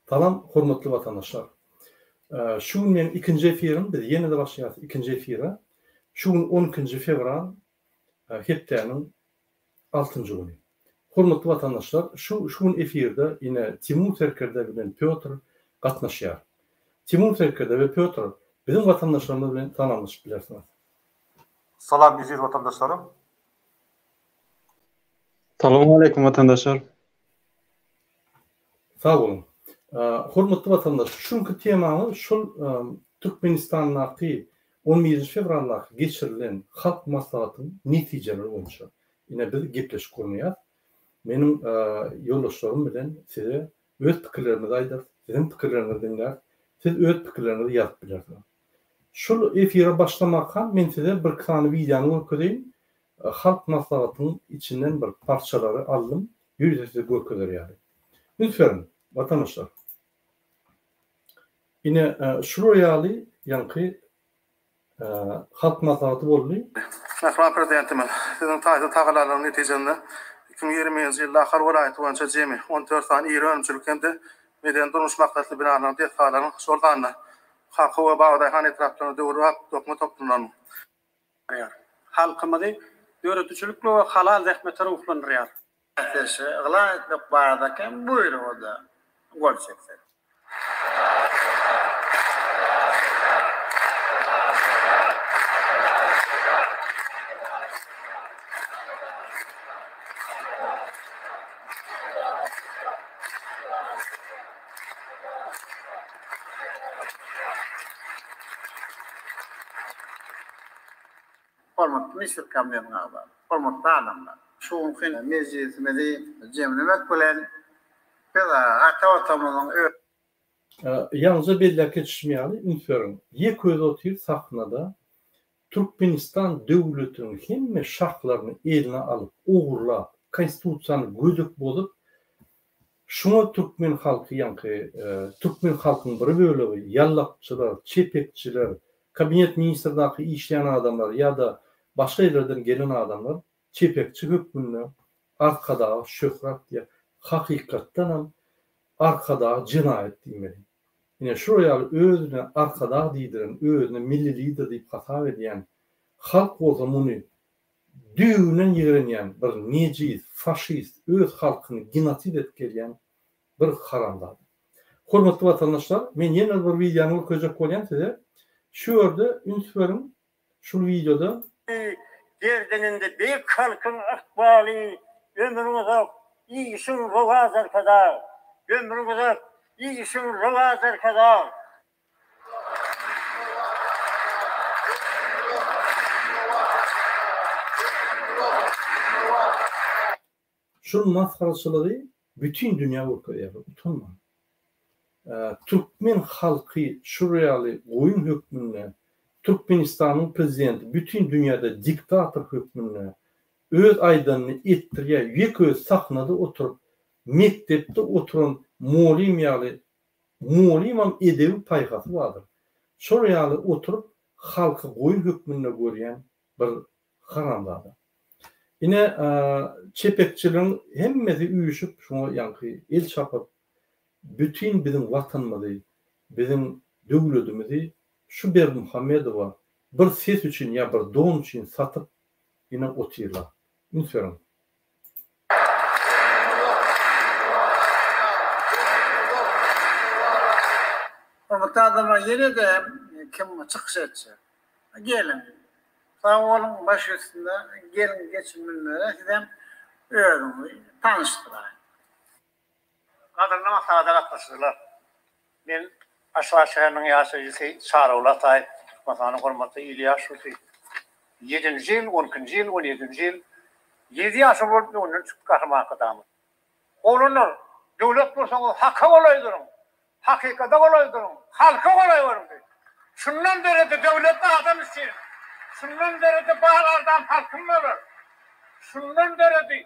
Salam, hormatly vatandaşlar. Şu gün men ikinci efirim, biz ýene-de başlaýar ikinci efira. Şu gün 12 fevral hepdäniň 6-njy güni. Hormatly vatandaşlar, şu gün efirde ýine Timur Terkerde bilen Piotr gatnaşýar. Timur Terkerde we Piotr bizim vatandaşlarymyz bilen tananyş bilersiňiz. Salam aziz vatandaşlarım. Salamu aleykum vatandaşlar. Sağ olun. Hormatly vatandaş, şunkü temamı şol Türkmenistanyň 11 fevralda geçirilen halk maslahatynyň netijeleri boýunça. Ine biz gepleşip görmeýär. Menim ýoldaşlarym bilen size öz pikirlerimi aýdyr, sizin pikirlerinizi dinler, siz öz pikirlerinizi ýazyp bilersiňiz. Şol efire başlamakdan men size bir kany videony görkezýän. Halk maslahatynyň içinden bir parçalary aldym, ýüzüňizde görkezýär. Lütfen vatandaşlar. Yine şuraya yankı halk maslahatı boldy. Rahmat prezidentimin. Sizin tağalaryň netijesinde 2020-nji ýylda ahir welaýat boýunça jemi 14 sany ýeri ölümçilikde meden durmuş maksatly binalaryň detalaryň şoldanna hakky we bagdaýhan etraplarynda döwrap dokma toplanýar. Halkymyzy döwretçilikle we halal zähmetlere uklandyrýar. Gılan etmek baradaken buyurun o da gol çeksin. Hormatly Misir kamyonyna bar. Hormatly adamlar. Şu gün meclisimizi cemlemek bilen peda atawatamyň Yalnızca belli geçişmeýär, ünsörüm. Ýeköz otyr sahnada Türkmenistan döwletiniň hemme şartlaryny eline alyp, ogurlap, konstitusiýany gödük bolup, şuna Türkmen halky ýanky Türkmen halkynyň bir bölegi ýallapçylar, çepekçiler, kabinet ministrdaky işleýän adamlar ýa-da başga ýerlerden gelen adamlar çepekçi hökmüne arkada şöhret diye hakikattan hem arkada cinayet diýmeli. Yine şuraya özüne arkada diýdiren, özüne milli lider diýip hata edýän halk o zamuny düýünen ýerenýän bir neciz, faşist, öz halkyny genosid etgelýän bir haramdar. Hormatly vatandaşlar, men ýene bir videony köjek bolýan size. Şu ýerde ünsürim şu videoda Derdeninde büyük halkın akbali, ömrümüzü iyi işin rivazır kadar, ömrümüzü iyi işin rivazır kadar. şu maskarçylygy bütün dünya görkezýär, utanma. Türkmen halky şuryaly goýun hökmüne, Türkmenistanyň prezidenti bütün dünyada diktator hökmüne öz aýdanyny etdirýär, ýeköz sahnada oturup, mektepde oturan muallim ýaly muallimam edebi paýgasy bardyr. Şol ýaly oturup halky goýun hökmüne görýän bir haramdar. Ine çepekçileriň hemmesi üýüşüp, şoňa ýanky el çapyp, bütün bizim vatanymyzy, bizim döwletimizi şu Bermuhamedowa bir ses üçin ya bir don üçin satyp ýene otyrlar. Ünsörüm. Hormatly adamlar ýene de kim çykyş etse. Gelin. Sağ olun baş üstünde gelin geçimlere gidem öýüňi tanıştyrar. Kadrına masada gatnaşdylar. Men Aşgabat şäheriniň ýaşaýjysy Şarawul Atay, masanyň hormatly İlyas Şuty. 7-nji ýyl, 12-nji ýyl, 17-nji ýyl 7 ýaşy bolup onun kahraman adamy. Olunur, döwlet bolsaňyz hakka bolaýdyryň. Hakykata bolaýdyryň. Halka bolaýdyryň. Şundan beri de döwletde adam için. Şundan beri de bağlardan halkym bolar. Şundan beri de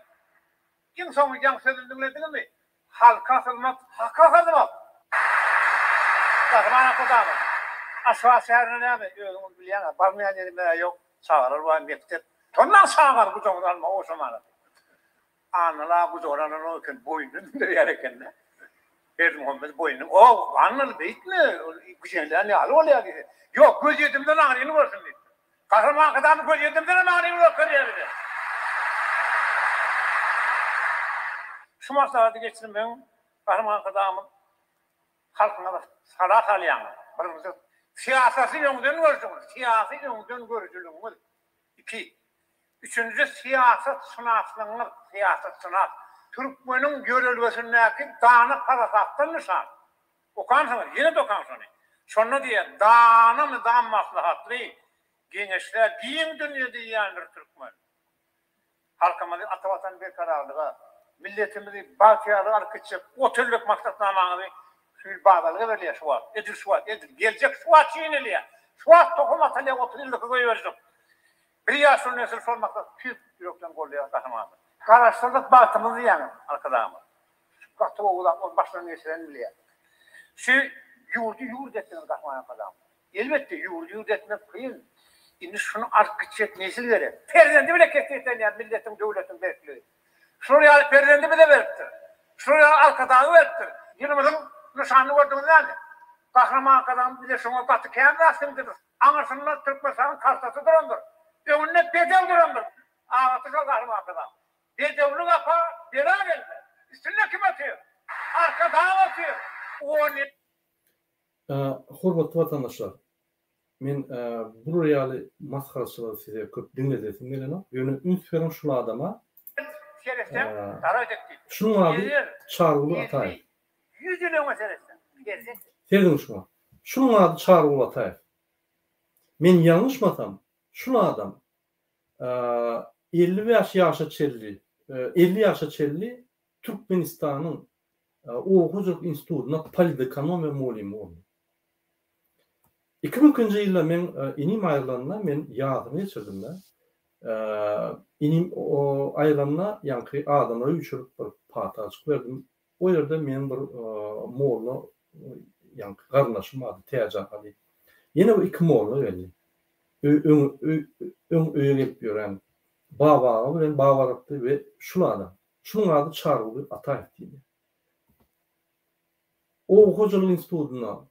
kim soňy ýaňsy dinledingmi? Halka hizmet, hakka hizmet. Kahraman adamy. Aşgabat şäherine näme? Özüňiz bilýän, barmaýan ýerime ýok. Çağırır var mektep. Tondan çağır bu joňdan o şomana. Anla bu joňdan o gün boýundan derýär ekenler. Berdimuhammed boynu. O anladı beyt mi? Güçenler ne halı oluyor dedi. Yok göz yetimden ağrını görsün dedi. Kahraman kadar göz yetimden ağrını görsün dedi. Şu maslahatı geçtim ben kahraman kadamın halkına da salat alayan. Birimizi siyaseti yönden görürsünüz. Siyasi yönden görürsünüz. 2. Üçüncüsü siyaset sınavlarının siyaset sınav. Türkmenin görülmesindeki dağını parasattan nişan. Okansınız, yine de okansınız. Sonra diye dağını mı dağın maslahatlı gençler din dünyada yiyendir Türkmen. Halkımızı atavatan bir kararlığa, milletimizi bakiyarı arkıçıp, o türlük maksatnamanızı sül bağdalığı veriliyor Şuvat. Edir Şuvat, edir. Gelecek Şuvat çiğniliyor. Şuvat tokumatıyla 30 yıllık koyuverdim. Bir yaşlı nesil sormakta pür yoktan kolluyor kahramanı. Karıştırdık batımızı yani arkadaşımız. Katı oğlan başlarını geçiren biliyor. Şu yurdu ettiğiniz kahraman adam. Elbette yurdu etmek kıyın. Şimdi şunu arkıç etmeyesi gerek. Perzenti bile kesinlikle yani milletin, devletin bekliyor. Şuraya perzenti bile veriptir. Şuraya arkadağı veriptir. Yılımızın nişanını gördünüz yani. Kahraman adam bir de şuna katı kendi aslındadır. Anırsınlar Türkmenistan'ın kartası durandır. Önüne bedel durandır. Ağlatı çok kahraman adam. Bedevli kapı bela geldi. Üstüne kim atıyor? Arkadan atıyor. O ne? Hormatly vatandaşlar, men bu reali maskaraçylygy size köp dinledim gelene. Ýöne ünsferim şunu adama. Şereften tara edekdi. Şunu abi Çağrılı Ataev. 100 yıl meselesi. Gerçek. Serdin şuna. Şunun adı Çağrılı Ataev. Men yanlışmasam şunu adam 50 yaşa çelli 50 yaşa çelli Türkmenistan'ın Oğuzluk İnstitutuna politekonomiya muallimi oldu. 2000-nji ýylda men inim aýrylanyna men ýadymy geçirdim de. Inim o aýrylanyna ýanky adamlara üçürüp bir pata açyk berdim. O ýerde men bir moğollu ýanky garnaşym ady Tejahan Ali. Ýene bu iki moğollu geldi. Öň gelip ýören baba bilen babarakdy we şunu adam. Şunun ady Çağrılı Ataev diýdi. O Hocalyk institutuna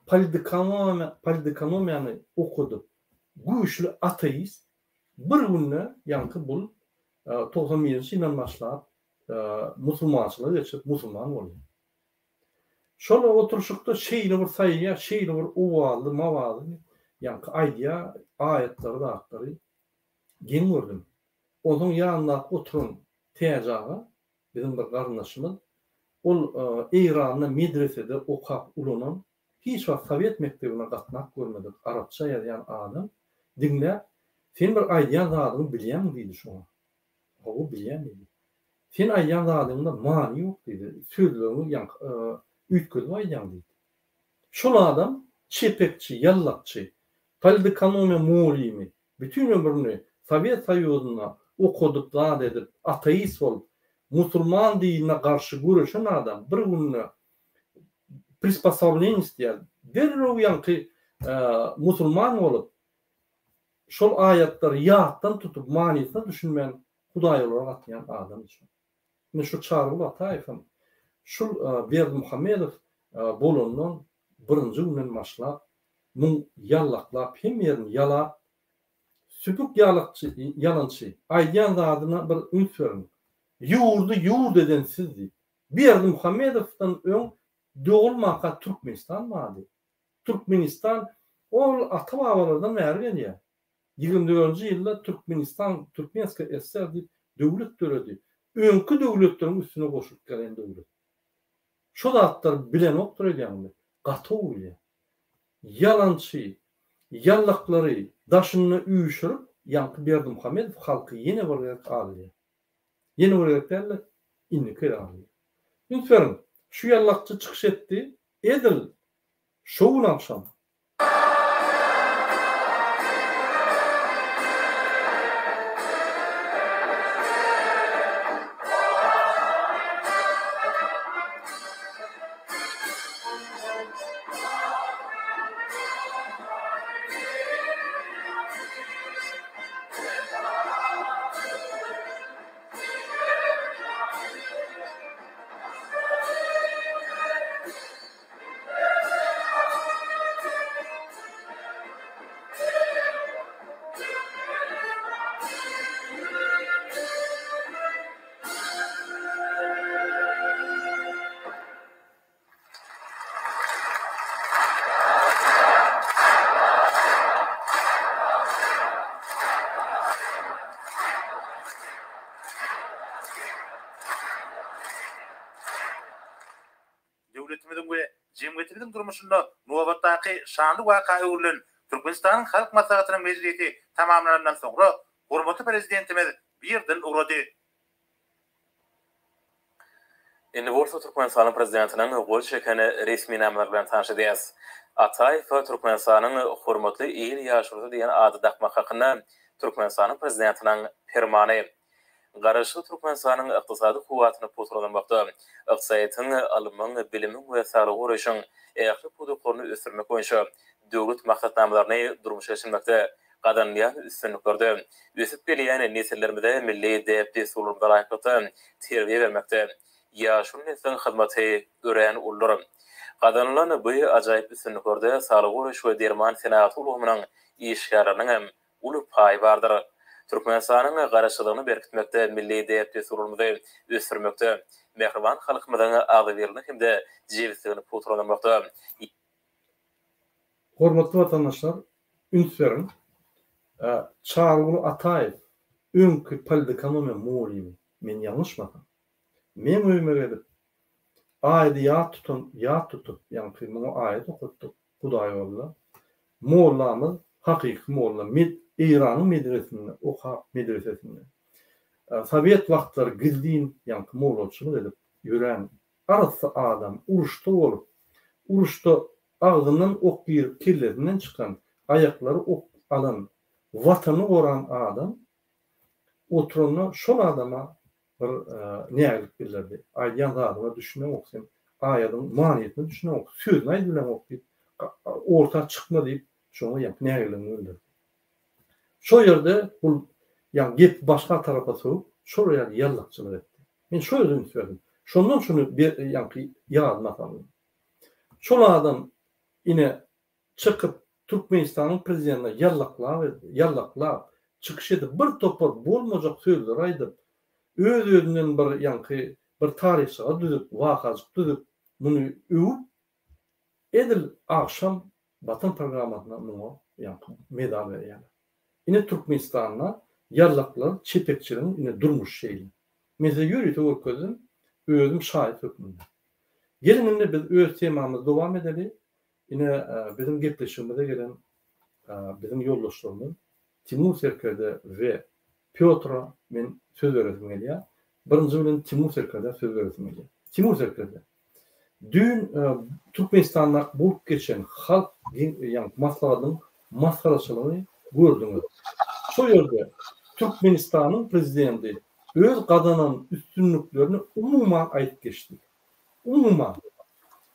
politekonomiýany okudyp, güýçli ateist bir günde ýanky bul 91-nji ýyldan başlap musulmançylyga geçip musulman boldy. Şol oturuşykda şeýle bir saýya, şeýle bir uwaldy, mawaldy ýanky aýdýa, aýatlary da aktary gen gördüm. Onuň ýanynda oturan Tejahan bizim bir garnaşymyz ol İran'da medresede okap ulanan hiç vakt Sovet mektebine gatnak görmedik. Arapça ýazýan adam dinle sen bir aýdýan zadyny bilýärmi diýdi şoňa. O bilýär diýdi. Sen aýdýan zadynda many ýok diýdi. Sözlerini ýank üýtgüzüp aýdýan diýdi. Şol adam çepekçi, yallakçy, politekonomiya muallimi, bütün ömrüni Sovet Soýuzyna okudyp zat edip ateist bolup musulman dinine karşı görüşen adam bir gününe prisposобление isteyen derrew ýanky musulman olup şol aýatlary ýatdan tutup manysyna düşünmän Hudaý olarak atýan adam üçin. Men şu Çağrılı Ataew şol Berdimuhammedow bolandan birinji günden başlap muň ýallaklap hem ýerini ýala süpük ýalançy aýdýan zadyna bir ünsferin yurdu eden sizdi. Berdimuhammedowdan öň dogulmaka Türkmenistan mady. Türkmenistan ol ata-babalardan bäri gelýär. 24-nji ýylda Türkmenska SSR diýip döwlet töredi. Öňkü döwletleriň üstüne goşup gelen döwlet. Şo zatlar bilen oktur edýärmi? Gaty bolýar. Yalançy, yallaklary daşyny üýşürip, ýanky Berdimuhammedow halky ýene bir alýar. Yeni öğretmenler inni kırağılıyor. Lütfen şu yallakçı çıkış etti. Edil. Şovun akşam. döwletimiziň we jemgyýetimiziň durmuşynda nobatdaky şanly waka öwrülen Türkmenistanyň halk maslahatynyň meclisi tamamlanandan soňra hormatly prezidentimiz bir dil urady. Indi bolsa Türkmenistanyň prezidentiniň gol çekeni resmi nämeler bilen tanışdys. Ataýew Türkmenistanyň hormatly il ýaşurdy diýen ady dakmak hakynda Türkmenistanyň prezidentiniň fermany Garaşy Türkmenistanyň ykdysady kuwatyny potralanmakda, ykdysadyň alymyň, bilimiň we sağlygy üçin ähli produklaryny ösürmek boýunça döwlet maksatnamalaryny durmuşa geçirmekde gadanlyar üstünlükleri ösüp gelýän nesillerimize milli däpdi sulurlar aýkata terbiýe bermekde. Ýaşul neslin hyzmaty ören ullar. Gadanlaryny bu ajaýyp üstünlüklerde sağlygy we derman senaty ulgamynyň işgärläriniň hem uly paý bardyr. Türkmenistanyň garaşylygyny berkitmekde, milli däpdi sulurlary ösürmekde, mehriban halkymyzyň agdyberliğini hem-de jewsligini potralanmakda. Hormatly vatandaşlar, ünsverin, Çağrılı Ataýew öňkü politikanamy muğlimi, men ýalňyşmadan. Men öýme edip, aýdy ýa tutup, ýani muňa aýdy okutdyk, Hudaý bolla. Mollamyz hakyky molla, İranyň medresesinde, Sovet wagtlary gizlin, ýani mollaçylyk edip ýören arasy adam uruşda bolup, uruşda ağzından ok girip kellerinden çıkan, ayaklary ok alan, watany goran adam oturana şol adama bir nägelik bildirdi. Aýdan adama düşünmek oksen, aýadyň manyetini düşünmek ok, sözüni aýdylan ok diýip, orta çykma diýip, şoňa ýap nägeligini bildirdi. Şo ýerde bul ýa gep başga tarafa soğup, şol ýerde ýallakçylyk etdi. Men şo ýerden söyledim. Şondan şunu ýadmatam. Şol adam ine çıkıp Türkmenistanyň prezidentine ýallaklap çıkış edip bir topar bolmajak sözler aýdyp, özünden bir taryhçyga düzüp, wakaçyk düzüp, muny öwüp edil akşam Batan programmasyna muňa medal berýär. Ine Türkmenistanyna ýallaklar çepekçiligiň ine durmuş şeýle. Meze ýürüýte görkezim, özüm şahit hökmünde. Gelin biz öz temamyzy dowam edeli. Yine bizim gepleşimizde gelen bizim yoldaşlarımız Timur Serkerde ve Piotra men söz veresim gelýär. Birinji bilen Timur Serkerde söz veresim gelýär. Timur Serkerde dün Türkmenistan'da bulup geçen halk maslahatynyň maskaraçylygyny gördüňiz. Şo ýerde Türkmenistanyň prezidenti öz gadanyň üstünlüklerini umuman aýdyp geçdi. Umuman.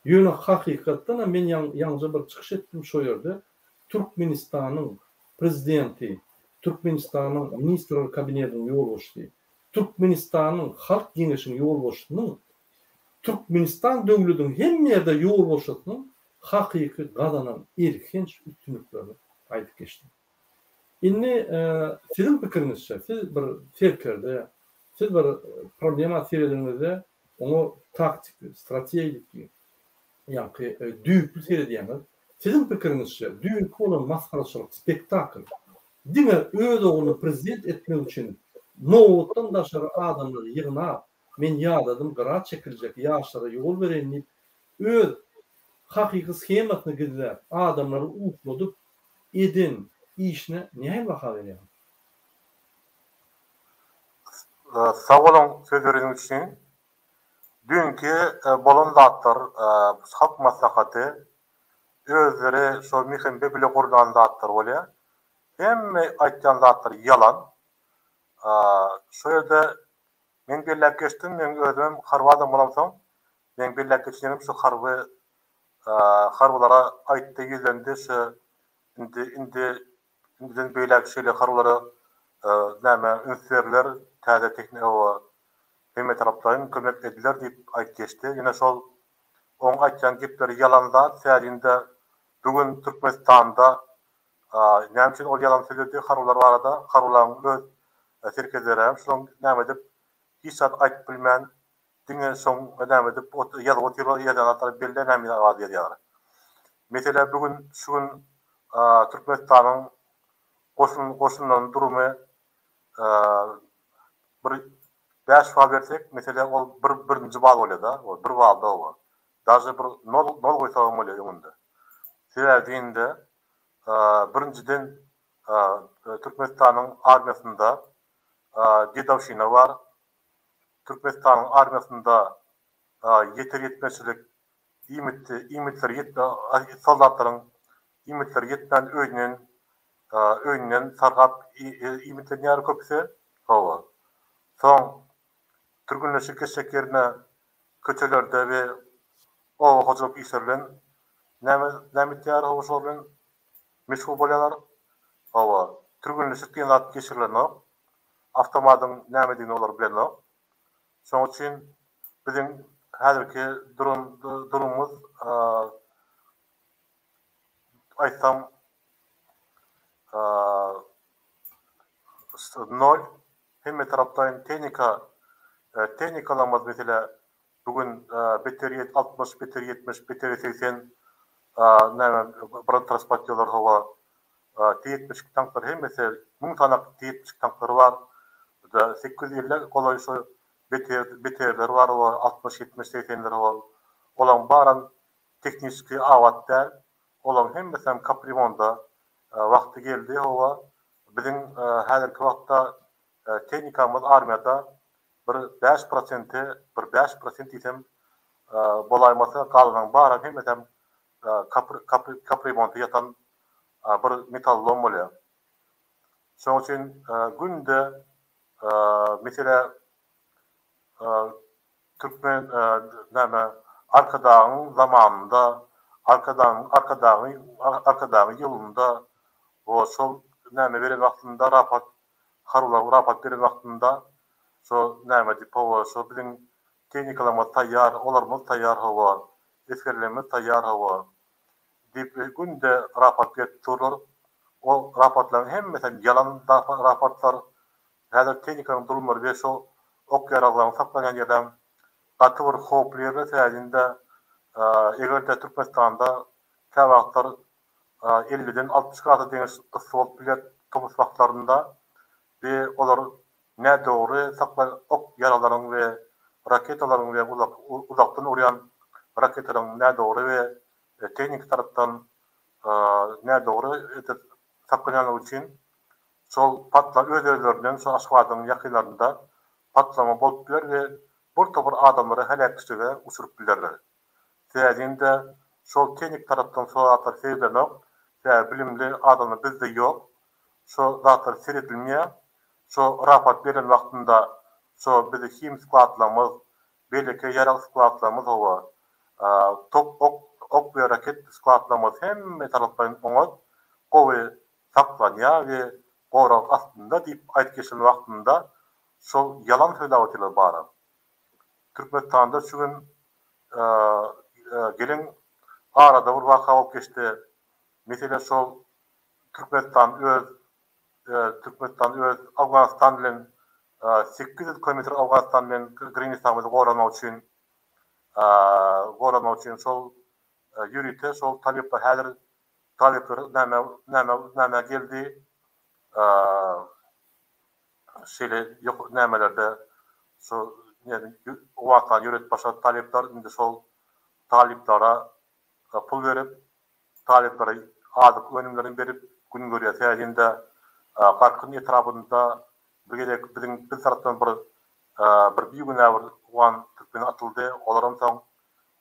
Ýöne hakykatdan men ýalňyja bir çykyş etdim şo ýerde. Türkmenistanyň prezidenti, Türkmenistanyň ministrler kabinetiniň ýolbaşçysy, Türkmenistanyň halk giňeşiniň ýolbaşçysynyň, Türkmenistan döwletiniň hem ýerde ýolbaşçysynyň hakyky gadanyň erkinç üstünlüklerini aýdyp geçdi. Indi sizin pikirinizçe, siz bir ferkerde, siz bir problema seyrediňizde onu taktik, stratejik, ýa-ni düýüklü seyredýäňiz. Sizin pikirinizçe, düýük bolan maskaraçylyk spektakl diňe öz oğluny prezident etmek üçin nowatdan daşary adamlary ýygnap, men ýadadym gara çekiljek ýaşlara ýol beren diýip öz hakyky schemasyny gizläp, adamlary ukladyp edin işine näme baha berýär? Sağ olun söz verdiğiniz için. Dünkü bolan zatlar halk maslahatı özleri şol mihimde bile kurdan zatlar bolýar. Hem aýtýan zatlar yalan. Şo ýerde men birläp geçdim, men özüm harwada bolamsam, men birläp geçenim şu harwalara aýtdy ýüzlendi şu indiden beýlek şeýle harwalara näme ünsürler täze teknik hemme taraplaryn kömek ediler diýip aýt geçdi. Ýene şol oň aýtjan gepleri ýalan zat, särinde bugün Türkmenistanda näme üçin ol ýalan söýledi, harwalar barada, harwalaryň öz serkezleri şol näme edip hiç aýtyp bilmän diňe şoň näme edip ýazyp oturup ýazanlar belli näme awaz berýär. Mesela bugün şu gün Türkmenistanyň goşunlaryň durumy bir 5 bal bersek, mesela ol birinji bal bolýar da, o bir balda o. Daşy bir nol goýsagam bolýar ýönünde. Sebäbinde birinciden Türkmenistanyň armiýasynda Dedawşina bar. Türkmenistanyň armiýasynda yeter yetmeçilik soldatlaryň imitleri yetmän öýünden sargap imitler ýary köpse hawa. Soň türkmenleşik geçeklerine köçelerde we hojalyk işlerden näme ýary howşarlan meşgul bolýarlar. Hawa türkmenleşik ýat geçirlerler. Avtomatyň näme diýeni olar bilenler. Şoň üçin biziň häzirki durumumuz aýtsam nol hemme tarapdan tehnikalamaz mesela bugün beteriýet 60, beteriýet 70, beteriýet 80 näme bir transportyorlar hawa T-70 tanklar hemmesi 1000 tanak T-70 tanklar var. 850 kolay şu beterler var o 60, 70, 80'ler var. Olan baran tekniski awatlar olan hemmesi kaprimonda wagty geldi hawa bizim häzirki wagtda tehnikamyz armiýada bir 5% ýetem bolaýmasa galynyň baran hemmesi kaprimonda ýatan bir metallom bolýar. Şoň üçin günde mesela Türkmen näme arkadagyň zamanında arkadagyň ýolunda o şol näme beren wagtynda rapat beren wagtynda şo näme diýip şo biziň tehnikalarymyz taýýar, olarymyz taýýar hawa, eskerlerimiz taýýar hawa diýip günde rapat berip durlar. O rapatlaryň hemmesi yalan rapatlar. Häzir tehnikaň durumlary we şo okyaraglaryň saklanýan ýerden gatyr hoplerle täzinde egerde Türkmenistanda käwagtlar 50'den 60 grada deňiz ysy bolup bilet tomus wagtlarynda we olar ne dogry saklan ok yaralaryň we raketalaryň we uzakdan urýan raketalaryň ne dogry we teknik tarapdan ne dogry saklanýan üçin şol patlar özlerinden şo aşgadyň ýakynlarynda patlama bolup biler we bir topar adamlary helak etýär uçurup bilerler. Täzinde şol teknik tarapdan soatlar sebäplenok bilimli adamlar bizde ýok. Şo zatlar seredilmeýär. Şo rapat beren wagtynda şo bizi kim skladlamyz, belki ýarak skladlamyz hawa. Ok we raket skladlamyz hemme tarapdan oňat gowy saklanýar we gorak astynda diýip aýt geçen wagtynda şol yalan söýläwler bar. Türkmenistanda şu gün gelen arada bir waka bolup geçdi. Mesela şol Türkmenistan öz Awganistan bilen 800 kilometr Awganistan bilen Gürcistan bilen gorama üçin şol ýürüte şol talepler häzir talepler näme geldi şeýle ýok nämelerde şo waka ýöret başa talepler indi şol taleplara pul berip taleplara azyk önümlerini berip gün görýär. Täzinde garkyn etrafynda bir tarapdan bir büyügünäwir wan türkmen atyldy. Olaryň soň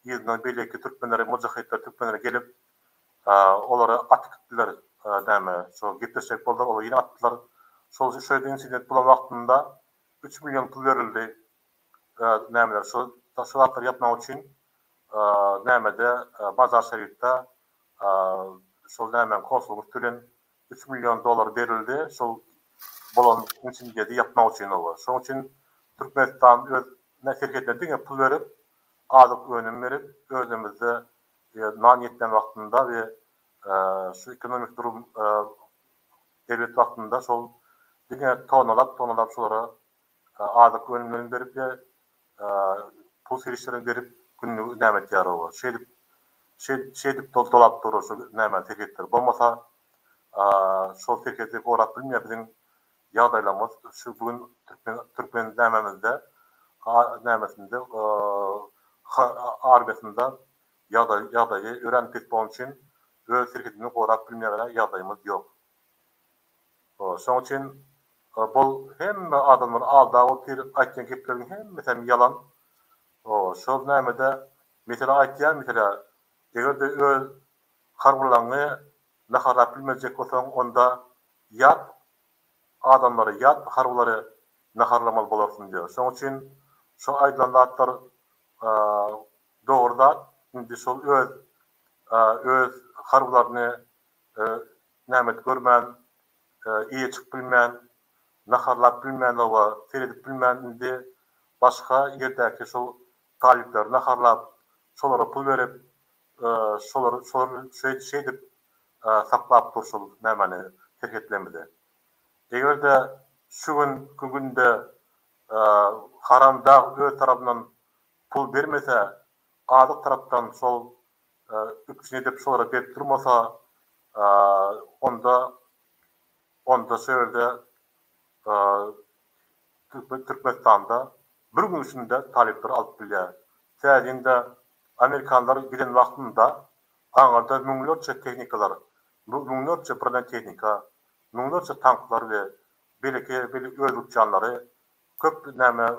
ýerden belki türkmenleri mujahidler türkmenleri gelip olary atykdylar näme şo gepleşek boldular, olar ýene atdylar. Şol şeýle insident bolan wagtynda 3 milyon pul berildi. Nämeler şo taşwatlar ýapmak üçin nämede Bazar Şerifde şol näme konsulluk türen 3 milyon dolar berildi. Şol bolan insidenti ýapmak üçin olar. Şoň üçin Türkmenistan öz näserketlerine pul berip, azyk önüm berip, özümizde nan ýetgen wagtynda we şu ekonomik durum devlet wagtynda şol diňe tonalap şolara azyk önümlerini berip we pul serişlerini berip günlük näme ýarawa. Şeýdip dolap durur şu näme teketler. Bolmasa şol teketler gorak bilmeýär biziň ýagdaýlarymyz şu bugün Türkmen nämemizde nämesinde armiýasynda ýagdaýy öğrenip etmek üçin öz şirketini gorap bilmeýär ýagdaýymyz ýok. Şoň üçin bol hemme adamlar alda otyr aýtýan geplerin hemmesi ýalan. Şol nämede mesela aýtýan mesela egerde öz harbylaryny naharap bilmejek bolsaň onda ýat adamlary ýat harbylary naharlamaly bolarsyň diýär. Şoň üçin şu aýdylanlar doğrudan indi şol öz harbylaryny nämet görmän, iýe çykyp bilmän, naharlap bilmän we seredip bilmän indi başga ýerdäki şol talipler naharlap şolara pul berip şolar şey dip saklap durşul nämeni şirketlemede. Egerde şu günde haramda öz tarapyndan pul bermese, adyk tarapdan şol üçüne dep şolara berip durmasa, onda şöyle Türkmenistan'da bir gün içinde talipler alıp bilýär. Täzinde Amerikanlar giden wagtynda aňarda müňlerçe tehnikalar, müňlerçe birden tehnika, müňlerçe tanklar we belki öz uçanlary, köp näme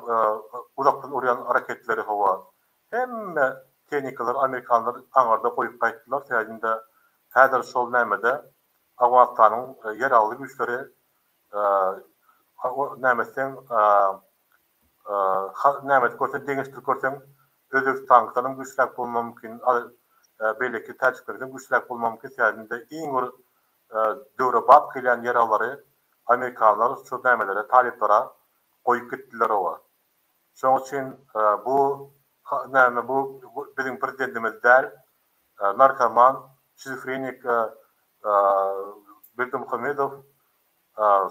uzakdan urýan hareketleri hawa. Hemme tehnikalar Amerikanlar aňarda goýup gaýtdylar. Täzinde häzir şol nämede Awganistanyň ýeraldy güýçleri nämesen nämet görse deňizçilik görseň Özbekistanyň güýçlük bolmagy mümkin, belki täçiklerden güýçlük bolmagy mümkin. Täzinde iň bir döwre bap kelen ýeralary Amerikanlar şu nämelere taliplara goýup gitdiler owa. Şoň üçin bu näme bu bizim prezidentimiz däl narkoman, şizofrenik Berdimuhamedow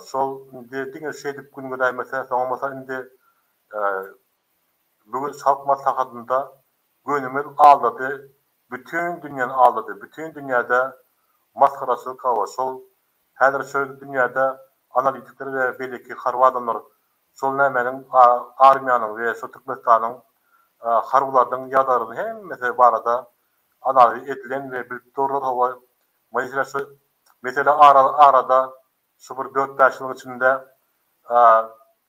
şol diňe şeýdip günüňe daýmasa, soňmasa indi bugün halk maslahatynda gönümel aldadı, bütün dünýäni aldadı. Bütün dünýäde maskarasy kawa şol häzir şu dünýäde analitikler we belki harby adamlar şol nämeniň armiýanyň we şu Türkmenistanyň harbylaryň ýadaryny hemmesi barada analiz edilen we bilip durlar hawa. Mesela arada şu bir 4-5 ýyl içinde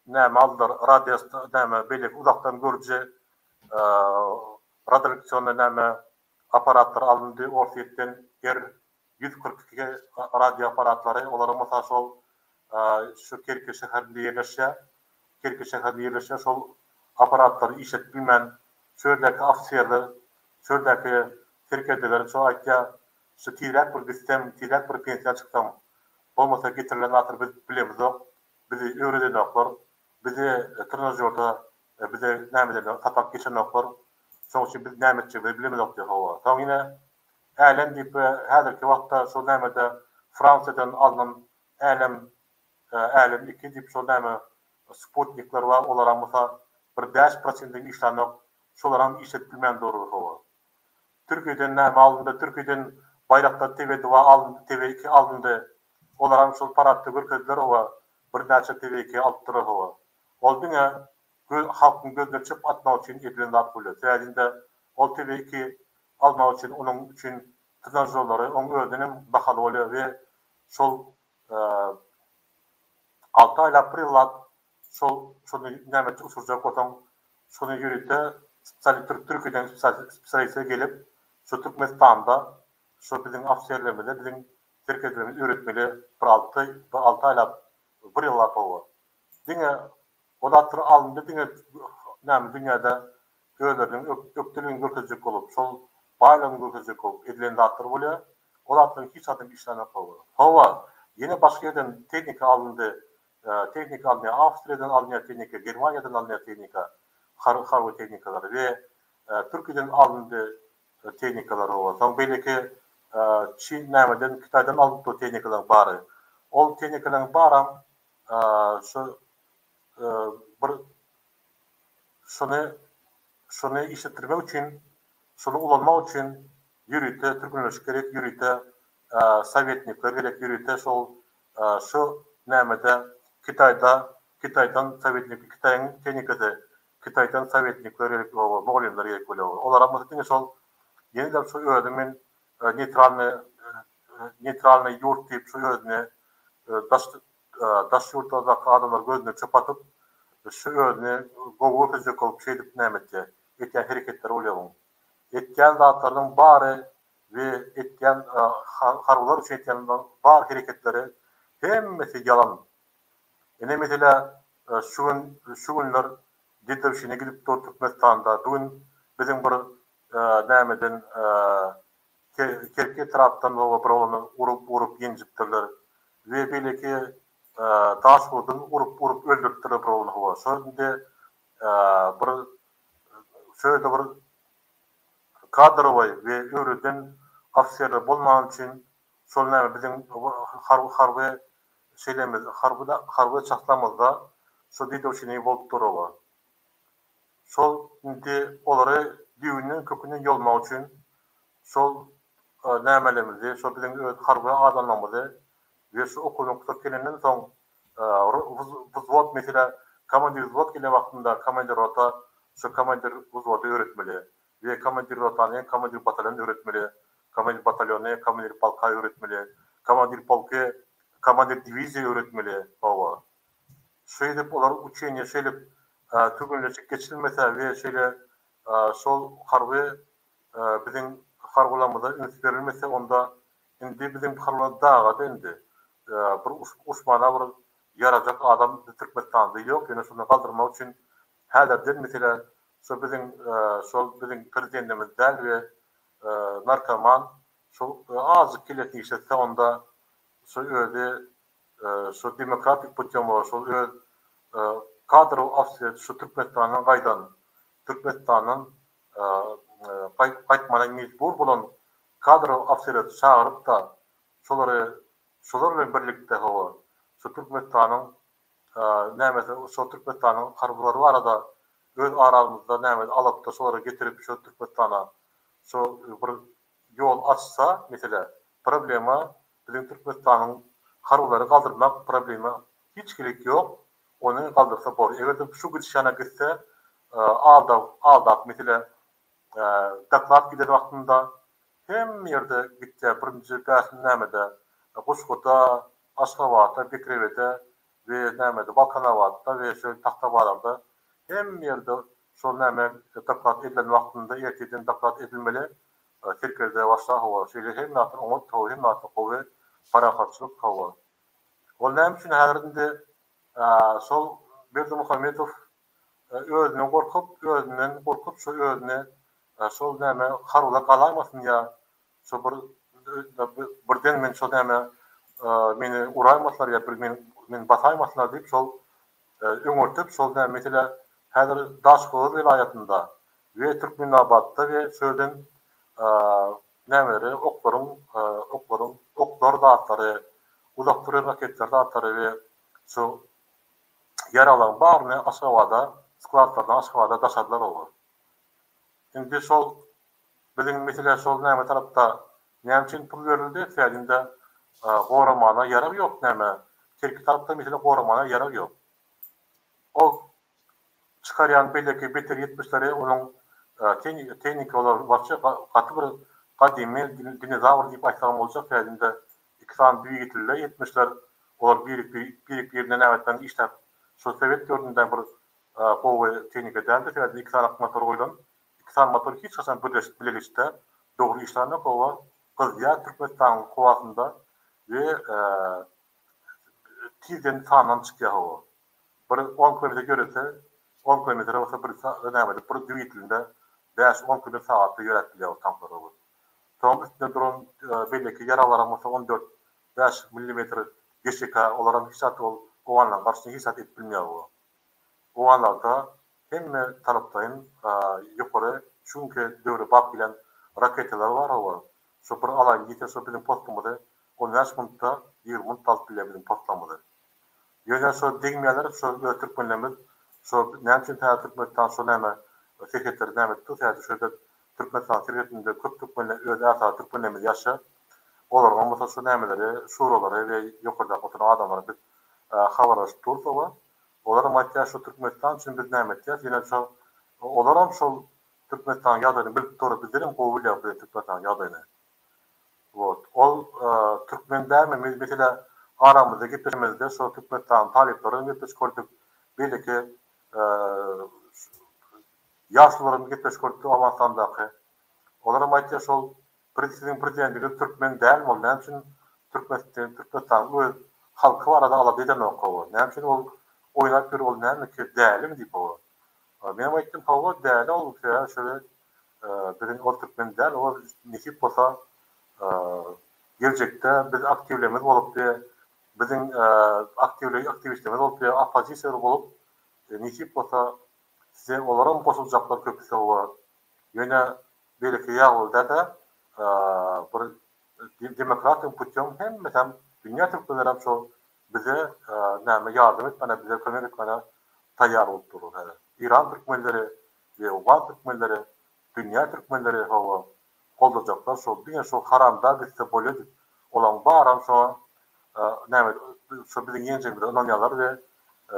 näme aldylar, radiosta näme belki uzakdan görüje radyoaksiýonda näme aparatlar alındy, ortaýetden 142 radio aparatlary, olara mesela şu Kerke şäherinde ýerleşýär, şol aparatlary işet bilmän şördäki ofisiýerler, şördäki şirketler şu aýtýar, şu tirak bir sistem, tirak bir pensiýa çyksam, bolmasa getirilen atyr biz bilemiz ok, bizi öwreden oklar, bizi trenajörde, bizi nämeler tapak geçen oklar, şoň üçin biz nämetçi bilemiz ok diýip hawa. Soň ýine älen diýip häzirki wagtda şu nämede Fransiýadan alınan älen 2 diýip şu näme Sputnikler bar, olara mesela bir 5% işlenok, şolaram işet bilmän doğru hawa. Türkiýeden näme alındy, Türkiýeden Bayraktar TV2 alındy, TV2 alındy. Olaram şol paratda görkezler hawa, bir näçe TV2 alypdyrar hawa. Ol diňe halkyň gözüne çyp atmak üçin edilen zat bolýar. Täzinde ol TV2 almak üçin onuň üçin trenajörleri onuň özüniň bahaly bolýar we şol 6 aýlap bir ýyllap şonu näme usurjak bolsaň şonu ýürütde Türkiýeden spesialistler gelip şu Türkmenistanda şu bizim ofisierlerimize, bizim şirketlerimiz öğretmeli bir 6 aýlap bir ýyllap bolýar. Diňe odatlar alındy, diňe näme dünýäde gözlerden öpdülen görkezjek bolup, şol baýlaryň görkezjek bolup edilen zatlar bolýar. Odatlar hiç adam işlenek bolýar. Hawa ýene başga ýerden tehnika alındy. Tehnika alınýar, Awstriýadan alınýar tehnika, Germaniýadan alınýar tehnika, harby tehnikalar we Türkiýeden alındy tehnikalar bar. Soň belki Çin nämeden Kitaydan alındy tehnikalar bar. Ol tehnikalar baram şu bir şunu işletirmek üçin, şunu ulanmak üçin ýürüte türkmenleşik gerek, ýürüte sowetnikler gerek, ýürüte şol şu nämede Kitaydan sowetnik, Kitayň tehnikasy, Kitaydan sowetnikler gerek, Mongollar gerek bolýar. Olara mesela şol Yeniden şu öğrenin neytralne yurt deyip şu öğreni daş yurtlardaki adamlar gözüne çöpatıp şu öğreni gogo fizik olup şey deyip nemette etken hareketler oluyor. Etken dağıtlarının bari ve etken harbular için etkenlerden bari hareketleri hemmesi yalan. Yine mesela şu günler Gedevşine gidip Türkmenistan'da bugün bizim bir nämeden Kerke taraftan o problemi urup yenjipdirler. Ve belki Daşgur'dan urup öldürttirler problemi var. Şöyle bir kadroy ve öğreden afserler bolmagan için şol näme bizim harby şeylerimiz harby çaklamızda şu Gedevşine bolup durýar. Şol indi olary düýünden kökünden yolmak üçin şol nämelerimizi, şol bizim harby adamlarymyzy we şu okulun kutluklarından soň vзвод mesela komandir vзвод gelen wagtynda komandir rota şu komandir vзводу öğretmeli we komandir rotany komandir batalyon öğretmeli, komandir batalyonu komandir polka öğretmeli, komandir polky komandir diviziya öğretmeli baba. Şeýle olar uçenýe şeýle tügünleşik geçilmese ve şeýle şol harby bizim harbulamyza üns berilmese onda indi bizim harbular dağa indi. Bir uçmana bir yarajak adam Türkmenistan'da yok. Yani şunu kaldırmak için häzirden mesela şu bizim prezidentimiz däl ve narkoman şu azık kiletini işletse onda şu öde şu demokratik putyama şu kadro afset şu Türkmenistan'ın gaýdan Türkmenistan'ın gaýtmana mecbur bolan kadro afset çağırıp da şolarla birlikde hava şu Türkmenistan'ın nämesi şu Türkmenistan'ın harblary barada öz aramızda näme alıp da şolara getirip şu Türkmenistan'a şu bir yol açsa mesela problema bizim Türkmenistan'ın harblary kaldırmak problema hiç gerek yok. Onu kaldırsa bor. Eğer de şu gidişana gitse aldap mesela taklat gider vaktinde hem yerde gitti birinci dersin nämede Kuşkurda, Aşgabat'ta, Bekreve'de ve nämede Balkanavat'ta ve şu Tahtabalar'da hem yerde şol näme taklat edilen vaktinde erteden taklat edilmeli. Türkiye'de başta hava şeýle hem natır umut hava hem natır gowy parahatçylyk hava. Ol näme üçin häzirde şol Berdimuhamedov özünden gorkup şu özüne şol näme harula kalamasyn ya şu birden men şol näme meni uraymaslar ya men bataymaslar diýip şol öňürtüp şol näme mesela häzir Daşgor vilayatynda we Türkmenabadda we şöden nämeleri oklar dağıtları uzak duran raketler dağıtları ve şu yaralan barny Aşgabada skladlardan Aşgabada daşadylar olur. Indi şol bizim mesela şol näme tarapda näme üçin pul berildi? Täzinde goramana yarar yok näme. Türk tarapda mesela goramana yarar yok. O çıkaryan belki beter 70'lere onun teknik olarak başça katı bir kadimi dinozavr diýip aýsam bolsa täzinde 2 san büýütildi 70'ler olar bir yerine nämetden işler şu Sovet döwründe bir gowy teknika däldi. Täzinde 2 san motor goýulan 2 san motor hiç haçan birleşikde dogry işlerine gowa Kızya Türkmenistan kovasında ve tizden sandan çıkıyor hava. Bir 10 kilometre görese 10 kilometre olsa bir näme bir düýütlinde 5-10 km saatte ýöretiliyor tanklar olur. Tom üstünde duran belki yaralarımızda 14-5 mm geçika olarak hisat ol olanlar karşısında hisat etbilmiyor o. Olanlarda hem taraftan yukarı çünkü döwre bak bilen raketler var o. Şu bir alan gitse şu bizim postumuzda 15 minutta 20 minut alıp bile bizim postumuzda. Ýöne şu degmeler şu Türkmenlerimiz şu näçe Türkmenistan şu näme sekretär näme tutýar şu Türkmenistan serhetinde köp Türkmenler öz ata Türkmenlerimiz ýaşa. Olarga mesela şu nämeleri, şuralary we ýokarda oturan adamlar biz habarlaşdyk towa. Olar maýtýar şu Türkmenistan üçin biz näme etýär? Ýene şu olar hem şol Türkmenistan ýagdaýyny bilip durup bildirim gowy ýa-da Türkmenistan ýagdaýyny. Ol Türkmen dämi mesela aramızda gitmemizde şu Türkmenistan taliplerini gitmiş gördük. Belki yaşlıların gitmiş gördük Afganistandaky. Olara maýtja şol prezidentliği Türkmen däl bol. Näme üçin Türkmenistan öz halky barada alap eden okawy. Näme üçin ol oýlap bir ol näme ki dälim diýip o. Men aýtdym hawa däl ol şöyle bizim o Türkmen däl o nisip bolsa gelecekte biz aktivlerimiz bolup bizim aktivistlerimiz bolup opozisiýa bolup nisip bolsa size olaram goşuljaklar köpüse var. Ýöne belki ýagylda da bir demokratik putyom hem dünya Türkmenleri hem şu bize näme yardım etmene, bize kömek etmene taýýar bolup durur. İran Türkmenleri ve Afgan Türkmenleri, dünya Türkmenleri hawa goldajaklar şol diýen şol haramda bizde bolýar olan baram şu näme şu biziň ýenjegimiz onanýalar we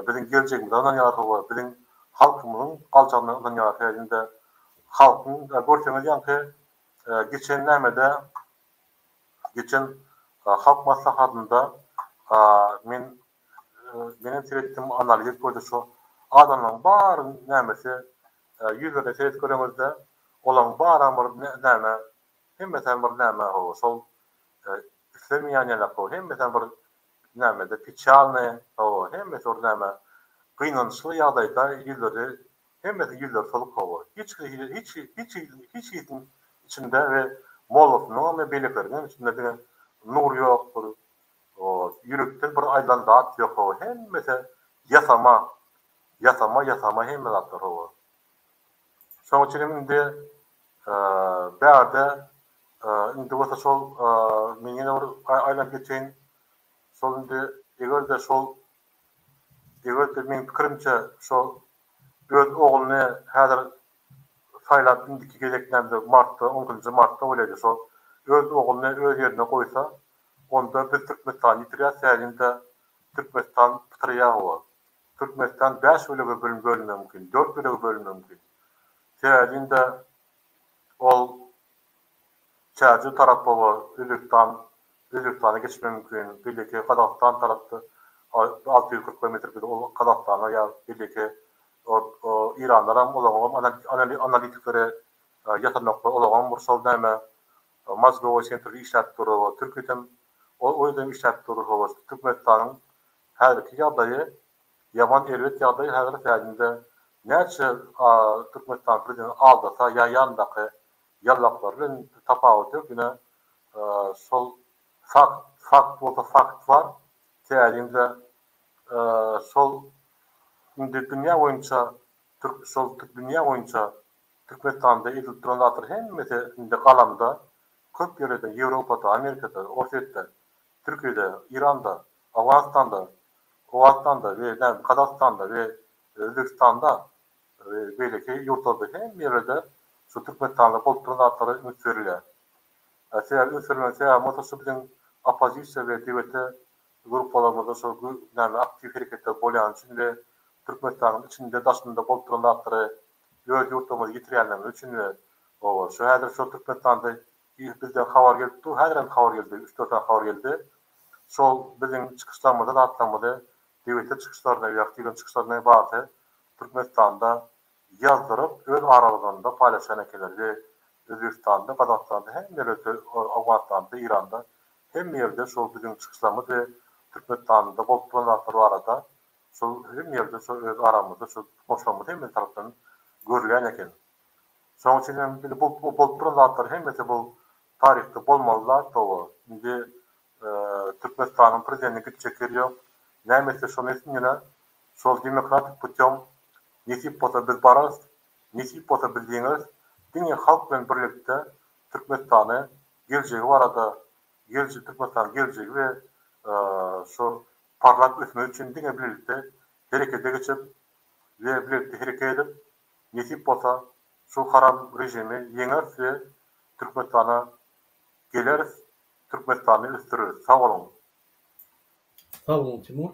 biziň geljegimiz onanýalar hawa biziň halkymyzyň galçagyny onanýalar täzinde halkyň görseňiz ýanky geçen nämede geçen halk maslahatynda benim tiretdim analiz etdi şu adamlaryň bar nämesi ýüzde tiret göremizde olan baram näme hem mesela bir näme o şol islemýänler o hem mesela bir näme de piçalny o hem mesela näme gynançly ýagdaýda ýüzleri hem mesela ýüzler solup o hiç içinde ve molotnyň we belekleriniň içinde nur ýok, o ýürekden bir aýdan dat ýok o hem mesela yasama hem zatlar o. Şoň üçin indi bäde indi bolsa şol men ýene bir aýlap geçen şol indi egerde men pikirimçe şol öz ogluny häzir saýlap indiki gelecekde martda 10-njy martda bolýar şol öz ogluny öz ýerine goýsa onda biz Türkmenistan ýitirýär Türkmenistan ýaýýar. Türkmenistan 5 bölege bölünmeli mümkin, 4 bölege bölünmeli mümkin. Täzinde ol çäji tarap bolar, Özbekistana geçmek mümkin. Belki Kazakistan tarapda 640 kilometre ol Kazakistana ýa belki o İranlar hem olagan analitikleri ýatanoklar olagan bir şol näme Mazgow sentri işläp durýar. Türkiýem o ýerde işläp durýar. Türkmenistanyň häzirki ýagdaýy yaman elbet ýagdaýy häzir täzinde näçe Türkmenistan prezidenti aldasa ýaýandaky ýallaklar bilen tapawuty güne şol fakt var. Täzinde şol indi dünya boýunça dünya boýunça Türkmenistanda edilip duranlar hemmeti indi galamda köp ýerde Ýewropada, Amerikada, Orsetde, Türkiýede, Iranda, Afganistanda ve Kazakstanda ve Özbekistanda belki ýurtlarda hem ýerde şu Türkmenistanda goltranatları ünsürler. Eser ünsürlense motosu bilen opozisiýa we dewlete gruppalarymyzda şu näme aktiv hereketler bolýan üçin we Türkmenistanyň içinde daşynda goltranatları öz ýurtymyza ýitirýänler üçin we o şu häzir şu Türkmenistanda bizden habar geldi, häzir habar geldi, 3-4 habar geldi. Şol biziň çykyşlarymyzda da atlanmady. Dewlet çykyşlaryna we aktiv çykyşlaryna bardy. Türkmenistanda yazdyryp öz aralygynda paýlaşan ekenler we Özbekistanda, Kazakstanda hem ýerde Awganistanda, Iranda hem ýerde şol biziň çykyşlarymyz we Türkmenistanda goltranatlar barada şol hem ýerde şol öz aramyzda şol boşlanmady hem tarapdan görülen eken. Şoň üçin bu goltranatlar hemmeti bu tarihte bolmalylar towa. Indi Türkmenistanyň prezidenti çekeriyor. Nämese şonu ýene şol demokratik putyom nesip bolsa biz baras, nesip bolsa bildiňiz, diňe halk bilen birlikde Türkmenistany geljegi barada, Türkmenistan geljegi we şu parlak ösmek üçin diňe birlikde herekete geçip we birlikde hereket edip nesip bolsa şu haram rejimi ýeňer we Türkmenistana geler, Türkmenistany üstürür. Sağ olun. Sağ olun Timur.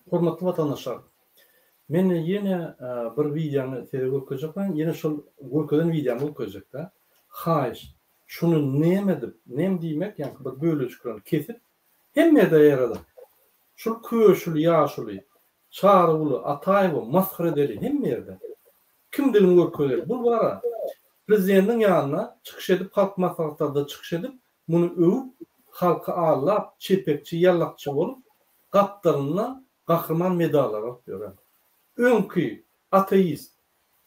Hormatly vatandaşlar. Men yine bir videonu size göstereceğim. Yine şu görkeden videonu göstereceğim. Hayır. Şunu nem demek yani bir bölüşüklerini kesip hemme de yaradı. Şu köşülü, yaşılı, çağrılı, ataylı, maskredeli hemme yerde. Kim dilin görkeder? Bu var. Prezidentin yanına çıkış edip halk maslahatlarda çıkış edip bunu övüp halka ağırlap, çepekçi, yallakçı olup kaptanına kahraman medallar atıyor. Önkü ateist,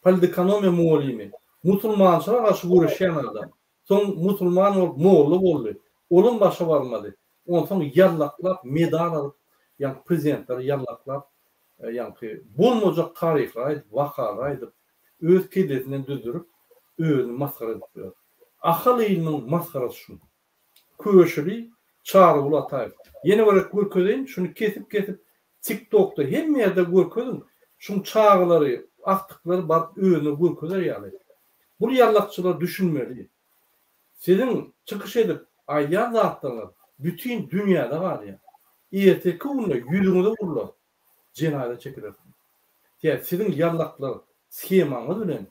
politikonomi muallimi, Musulmançılar karşı görüşen adam. Son Musulman olup Moğollu oldu. Onun başa varmadı. Ondan sonra yallaklar, medal alıp, yani prezidentler yallaklar, yani bulmayacak tarihler, vakalar, öz kedisinden düzdürüp, özünü maskara ediyor. Akıl ilmin maskarası şu. Köşülü, çağrılı atayım. Yeni olarak görközeyim, şunu kesip TikTok'ta hem yerde görközüm, şunun çağrıları, aktıkları bar özünü görközer yani. Bu yallakçılar düşünmeli. Sizin çıkış edip ayyan zatlarlar bütün dünyada var ya. İyeteki onunla yüzünüze vururlar. Cenayete çekilersin. Yani sizin yallaklar schemanı bilen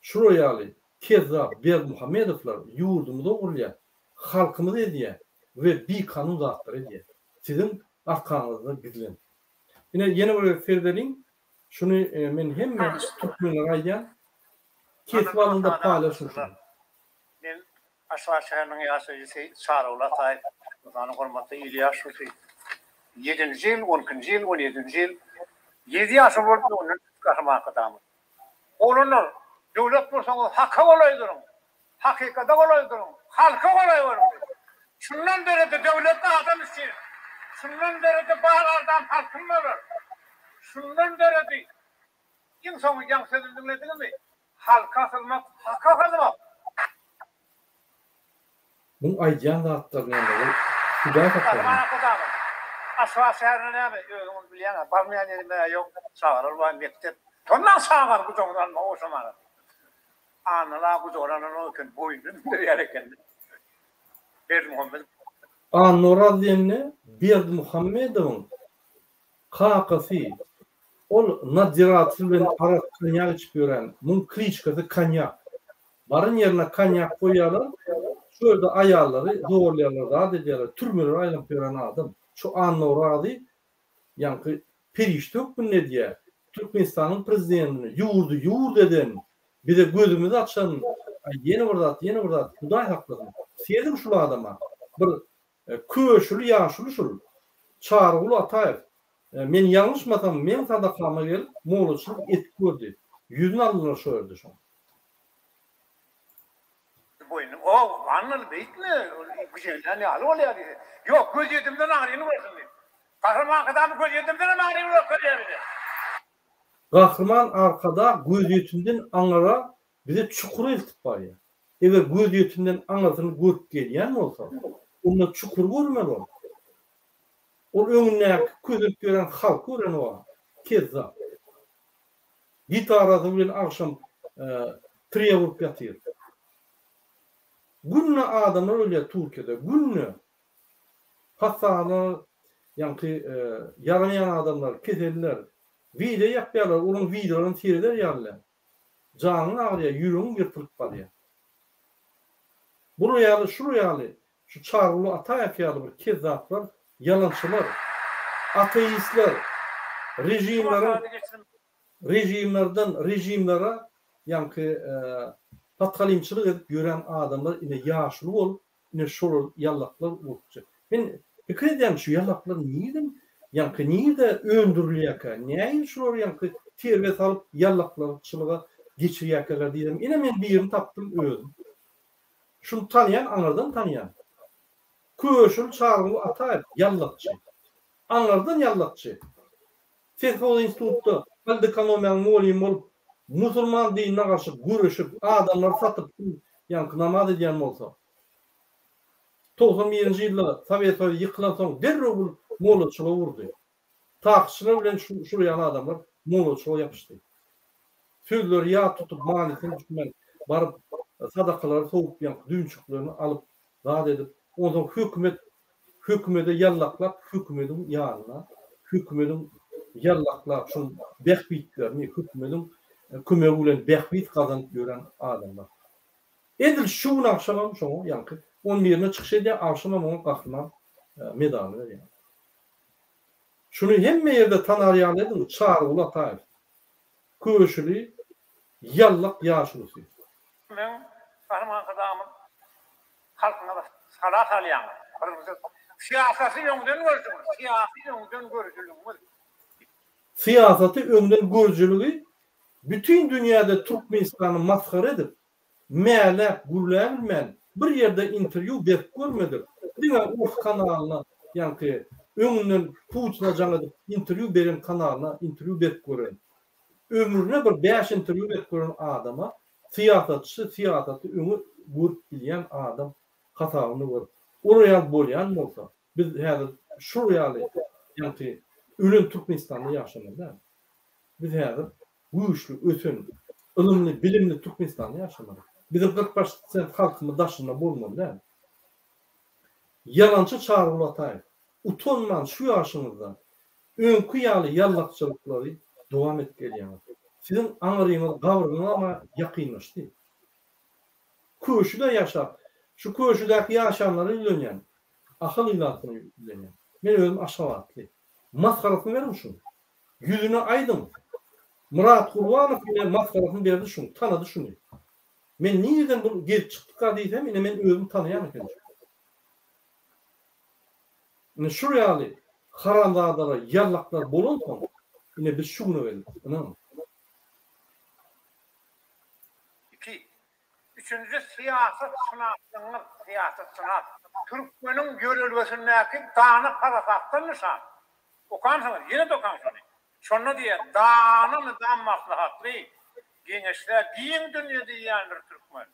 şuraya Kezzap, Bermuhamedovlar yurdumuza uğurluyor. Halkımızı ediyor. Ve bir kanun zatları ediyor. Sizin arkanızda gizlen. Yine yeni bir Ferdel'in şunu men hem tutmuyorlar ayyan kesvalında paylaşmışım. Men Aşvar şäheriniň ýaşaýjysy Çağrıwly Ataýew, onyň hormatly İlyas Şufi. 7-nji ýyl, 12-nji ýyl, 17-nji ýyl 7 ýaşy bolup onu kahraman adamy. Olunur, döwlet bolsaňyz hakka bolaýdyryň. Hakykata bolaýdyryň. Halka bolaýdyryň. Şundan beri de döwletde adam istir. Şundan beri de bar adam halkym bolar. Şundan beri de insany ýaňsydyrdyňmy? Halka asylmak, hakka asylmak. Bu ayyan zatlarını yanında Huda katlarını. Aşağı şehirine mi? Onu bilen, barmayan yerime yok. Çağırır var mektep. Ondan sağlar bu doğrudan o zaman. Anla bu doğrudan o gün boyunun bir yere geldi. Bermuhammed. Anora diyenle Bermuhammedov'un kakası ol nadiratı ve arak kanyak çıkıran bunun kliçkası kanyak. Barın yerine kanyak koyarlar. Şöyle ayarları zorlayanlar da dediler. Türmürler aylan pören adam. Şu Anora yani periştök bu ne diye. Türkmenistan'ın prezidentini yurdu eden bir de gözümüzü açan yeni burada Huday haklı. Siyedim şu adama bir köşülü yaşlı şu Çağrıwly Ataýew men yanlışmasam men sadakama gelip moğolçuluk etip gördü. Yüzünü aldılar şöyle şu. Boyun o anlalı beyt mi? Güzel ne oluyor diye. Yok göz yetimden ağrıyını vursun diye. Kahraman adamı göz yetimden ağrıyını vursun diye. Kahraman arkada göz yetimden anlara bize çukur eltip var ya. Eğer göz yetimden anasını görüp gelyen olsa onunla çukur görmeli o. O önüne közüp gören halk gören o. Kezzap. Gitarası bilen akşam triye vurup yatıyor. Günlü adamlar öyle Türkiye'de. Günlü. Hastalar, yani yaramayan adamlar, keserler. Video yapıyorlar. Onun videolarını seyreder yerler. Canın ağrıyor, yüreğin yırtılıp var ya. Buraya şuraya şu Çağrıwly Ataýew ýaly bir kezzaplar, yalançylar, ateistler, rejimlere yani patkalimçilik edip gören adamlar ine yaşlı olup ine şol yallaklar olupça. Ben fikir edem şu yallaklar niýe yani niye öndürülýär? Näme şol yani terbiýet alıp yallaklarçylyga geçirýärler diýdim. Ine men bir ýerini tapdym özüm. Şunu tanıyan, anlardan tanıyan. Köşül Çağrıwly Ataýew yallakçı. Anlardan yallakçı. Tehol institutda politikonomiýanyň muallimi bolup Musulman dinine karşı görüşüp adamlar satıp yani namaz edýän bolsa 91-nji ýylda Sowet Soýuzy ýykylan soň derrol moğolçylyga vurdy. Takşylar bilen şu ýaly adamlar moğolçylyga ýapyşdy. Sözler ýa tutup manysyny düşünmän barıp sadakalary soğup ýa düýnçüklaryny alıp zat edip ondan hökümete yallaklap hökümetin ýanyna hökümetin yallaklar şun behbitlerini hükmedin kömegi bilen behbit kazanıp gören adamlar. Edil şuun akşamam şoň ýanky 11-ne çykşy akşamam oňa gahrman medaly berýär. Şunu hemme ýerde tanarýan edin Çar Ulataýew. Köşüli yallak ýaşulysy. Men Arman adamım halkyna da salat alýan. Siyasatı ýöňden görjüler. Siyasy ýöňden görjüler. Siyasatı öňden görjüligi bütün dünyada Türkmenistany maskara edip mäläp gurlaýan bir ýerde interview berip görmedir. Diňe Urs kanalyna ýanky öňünden Putina jaňa interview beren kanalyna interview berip gören. Ömrüne bir 5 interview berip gören adama siýasatçy öňü görüp bilýän adam hatalyny bar. Oraya bolýan bolsa biz häzir şu ýaly ýanky ölen Türkmenistanda ýaşamanda. Biz häzir güýçlü, ötün, ilmli, bilimli Türkmenistanda ýaşamadyk. Bizim 45% halkymyz daşynda bolmady. Yalançy Çar Ulataýew utanman şu ýaşyňyzda öňkü ýaly ýallakçylyklary dowam edip gelýär. Sizin aňaryňyz gawryňyz ama ýakynlaşdy. Köşüde ýaşap, şu köşüdäki ýaşanlary ýölenýän, ahyl ýylatyny ýölenýän. Men özüm aşawatly. Maskarasyny berim şu. Yüzüne aýdym. Murat Gurbanow bilen maskarasyny berdi şu, tanady şunu. Men niýeden bu gelip çykdyk diýsem, ine men özüm tanaýan ekenim. Ine şu ýaly haramzadalar, ýallaklar bolan ine biz şunu berdik. Üçüncü siyaset sınavının siyaset sınav. Türkmenin görülmesindeki dağını parasattan nişan. Okansınız, yine de okansınız. Şunu diye, dağını nizam maslahatlı gençler, din dünyada yiyendir Türkmen.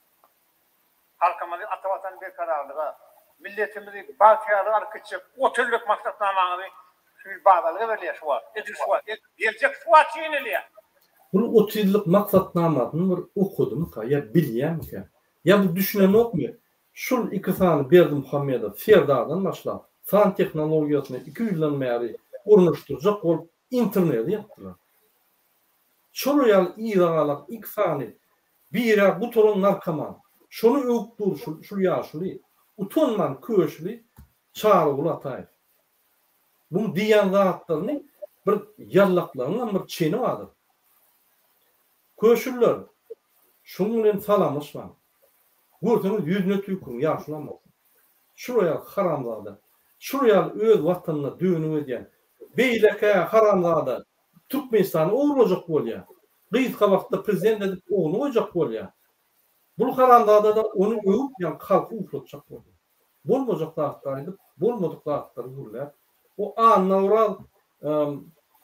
Halkımızı Atabatan bir kararlığa, milletimizi baltiyalı arkıçıp, o türlük maksatnamanızı şu bağdalığı veriliyor şu var. Edir şu var. Gelecek şu var çiğniliyor. Bunu 30 ýyllyk maksatnamasyny bir okudum ka, ya bilýän ka. Ya bu düşünen okmy? Şul iki sany Berdi Muhammedow Serdardan başlap, san tehnologiýasyny 200 ýyldan beri urunuşdurjak bolup interneti ýapdylar. Şol ýaly ýylalak iki sany biri bu torun narkoman. Şonu öwükdur şu ýaşly, utanman köşli Çar Ulataýew. Bu diýen zatlaryny bir ýallaklaryň bir çeni bardyr. Köşürler, şunun bilen salamışman. Görseňiz ýüzüne tüýkün, ýaşlanmaz. Şuraya haramzada, şuraya öz watanyna dönüp edýän, beýleke haramzada Türkmenistany owrajak bolýar. Gysga wagtda prezident edip oňuny goýjak bolýar. Bu haramzada da onu öwüp ýa halky uflatjak bolýar. Bolmajak zatlar edip, bolmadyk zatlary gurlar. O anawral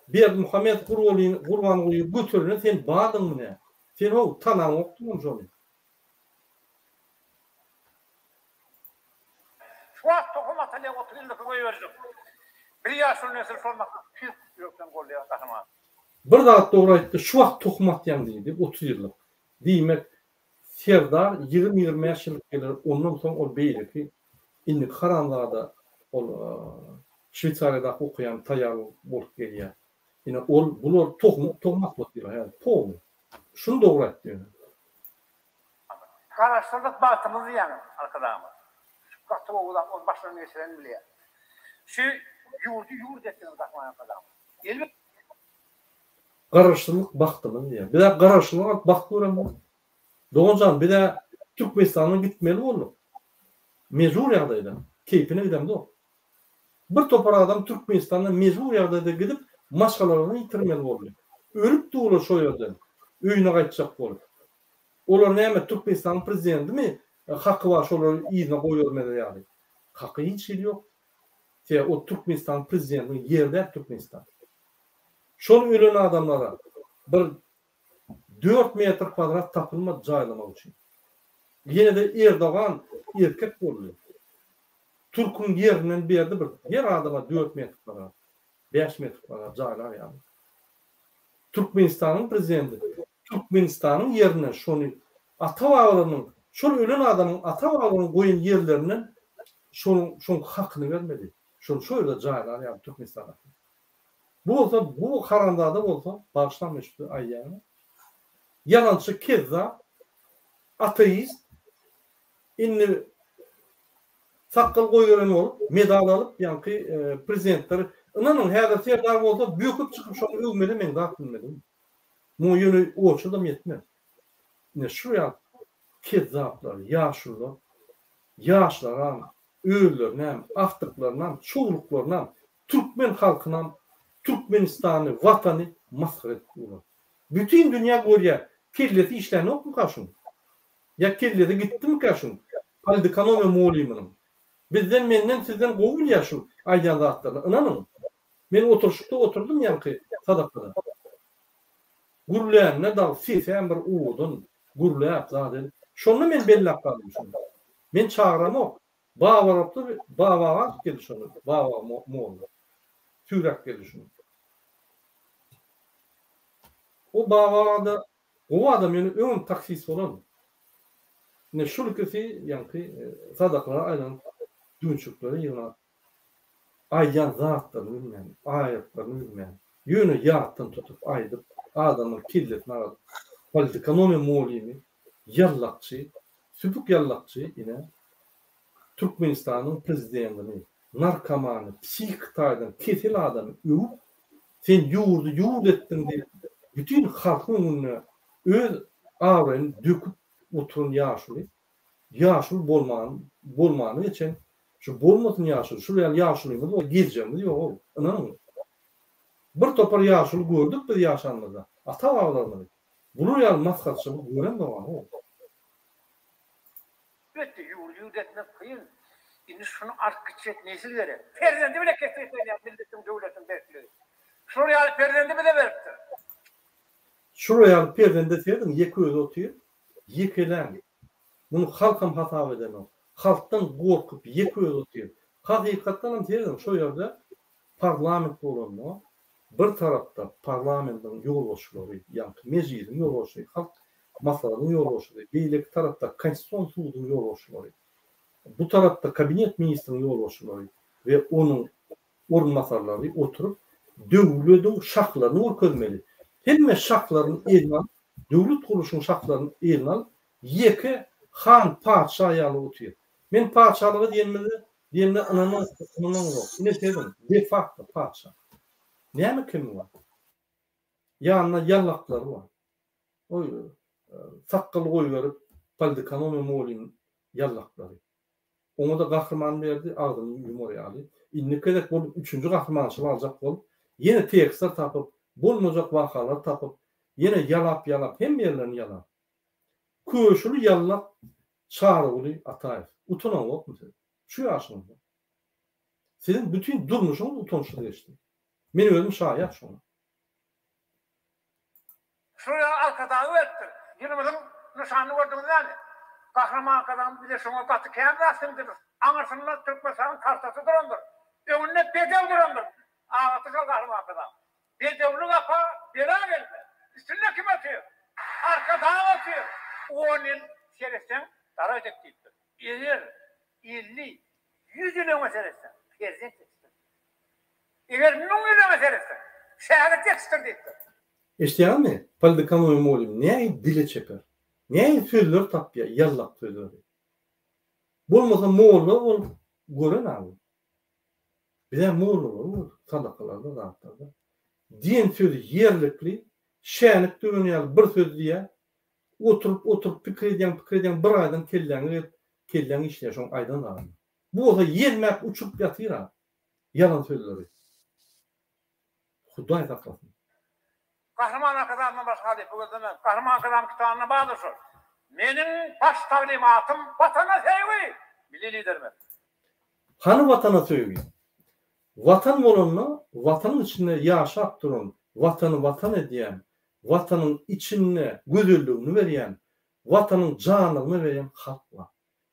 Berdi Muhammed Gurbanowy götürene sen badyň mı? Sen o tanan okdun jony. Şu wagt tohumata ile oturyldyk goýberdim. Bir ýaşly nesil sormak pis ýokdan golýar taşma. Bir zat dogry aýtdy, şu wagt tohumat ýan diýdi, 30 ýyllyk. Diýmek Serdar 20-25 ýyl gelir, ondan soň ol beýleki indi haramzada ol Şwitsariýada okuyan taýar bolup gelýär. Yine bular tohmak bakıyorlar yani tohum. Şunu doğru etti. Karıştırdık batımızı yani arkadaşlar. Şu katı oğlan başlarını geçiren bile. Şu yurdu ettiğini takmayan arkadaşlar. Elbette. Karıştırdık baktımız diye. Bir de karıştırdık baktıyorum ben. Doğancan bir de Türkmenistan'a gitmeli olur. Mecbur yağdaydı. Keyfine gidem de o. Bir topar adam Türkmenistan'a mecbur yağdaydı gidip maskalarını yitirmeli oluyor. Ölüp de olur şu yerden. Öyüne kaçacak olur. Onlar ne hemen Türkmenistan'ın prezidenti mi? Hakkı var şoları iyine koyuyor yani. Hakkı hiç şey yok. O Türkmenistan'ın prezidentinin yerde Türkmenistan. Şonu ölen adamlara bir 4 metre kvadrat tapılma caylamak için. Yine de Erdoğan erkek oluyor. Türk'ün yerinden bir yerde bir yer adama 4 metre kvadrat. 5 metre kvadrat caylar yani. Türkmenistan'ın prezidenti. Türkmenistan'ın yerine şunu Atavalı'nın, şunu ölen adamın Atavalı'nın koyun yerlerinden şunun hakkını vermedi. Şunu şöyle caylar yani Türkmenistan'a. Bu olsa, bu karandada olsa bağışlanmıştı ayyanı. Yalançı Kezzap, ateist, inni sakkal koyuran olup, medal alıp, yankı prezidentleri, inanın her serdar olsa, büyüküp çıkıp şonu övmeli, men de bilmedim. Bu yönü oçudum yetmez. Ne şuraya Kezzaplar, yaşlılar, yaşlaran, öğürlerle, aftıklarla, çoğuluklarla, Türkmen halkına, Türkmenistan'ı, vatanı maskara ettiler. Bütün dünya görüyor. Kirleti işlerini yok mu karşın? Ya kirleti gitti mi karşın? Halde kanome muğliminin. Bizden menden sizden kovul yaşın aydan rahatlarına. İnanın. Ben oturuşukta oturdum yankı sadakada. Gürleyen ne dal sesen bir uğudun. Gürleyen zaten. Şunu men bellak kaldım şunu. Men çağıram o. Bağ geldi şunu. Bağ moğlu. Tüyrak geldi şunu. O bağda o adam yani ön taksis olan. Ne şulkesi yankı sadaklara aydan dünçükleri yığına ayyan zatlarını bilmeyen, ayetlerini bilmeyen, yönü yağıttan tutup aydıp adamın killetini aradı. Politikanome muğlimi, yallakçı, süpük yallakçı yine Türkmenistan'ın prezidentini, narkomanı, psikitaydan kesil adamı övüp sen yurd ettin diye bütün halkın önüne öz ağrını döküp oturun yaşlı bolmanı için şu bolmasın yaşlı, şuraya yaşlıyımız o gireceğimiz yok. İnanın mı? Bir topar yaşlı gördük biz yaşanmada. Ata ağlarını. Bunu yani maskatçılık gören de var o. Bitti, yurdu etmek kıyın. Şimdi şunu arkıçet nesillere. Ferdendi bile kestirsen milletin devletin bekliyor. Şuraya ferdendi bile veripti. Şuraya ferdendi dedim, yeköz otuyor. Yekelen. Bunu halkam hata eden o. Halktan korkup yeköz otuyor. Hakikattan dedim şu yerde parlament bolanma. Bir tarafta parlamentin yol boşluğu, yani meclisin yol boşluğu, halk masalarının yol boşluğu, bir tarafta konstitusyon suudun yol boşluğu, bu tarafta kabinet ministrinin yol boşluğu ve onun orunmasarları oturup devletin şartlarını orközmeli. Hem şartlarının eline al, devlet kuruluşunun şartlarının eline al, yeke han padişah ayalı oturuyor. Men padişahlığı diyenle ananın yok. Ne dedim? De facto padişah. Ne mi kimi var? Yanına yallakları var. O sakkalı koyuverip Politikanome muğlim yallakları. Onu da kahraman verdi, ağzını yumoraya aldı. İnne kadar bu üçüncü kahramançılığı alacak olup, yine teksler tapıp, bulmayacak vakalar tapıp, yine yalap hem yerlerini yalap. Köşülü yallak çağrılı Ataev. Utunan yok mu siz? Şu yaşınızda. Sizin bütün durmuşunuz utanışlı geçti. Benim ölüm şahit şunu. Şuraya arkadan öttü. Yılımızın nişanını gördünüz yani. Kahraman kadam bir de şuna batı kendi aslındır. Anırsınlar Türkmenistan'ın kartası durandır. Önüne bedev durandır. Ağlatı çok kahraman kadam. Bedevli kapı bela geldi. Üstünde kim atıyor? Arkadan atıyor. 10 yıl seresen daracak değildir. Eğer 50, 100 yıl meselesi prezident etsin. Eğer 1000 yıl meselesi şehadet etsin değildir. İşte yani Politikanome muğlim ne dile çeper? Ne sözler tapya, yallak sözleri. Bulmasa Moğollar ol gören abi. Bir de Moğollar olur sadakalarda, rahatlarda. Diyen sözü yerlikli, şenlik dönüyor bir söz diye oturup fikir ediyen bir aydan kellen işler şun aydan abi. Bu olsa yermek uçup yatır abi. Yalan sözleri. Huday saklasın. Kahraman kadamdan başka değil. Bu yüzden kahraman kadam kitabına bağlı şu. Benim baş talimatım vatana sevgi. Milli liderime. Hanı vatana sevgi? Vatan olanla vatanın içinde yaşap durun, vatanı vatan ediyen, vatanın içine güzelliğini veren, vatanın canını veren halk var.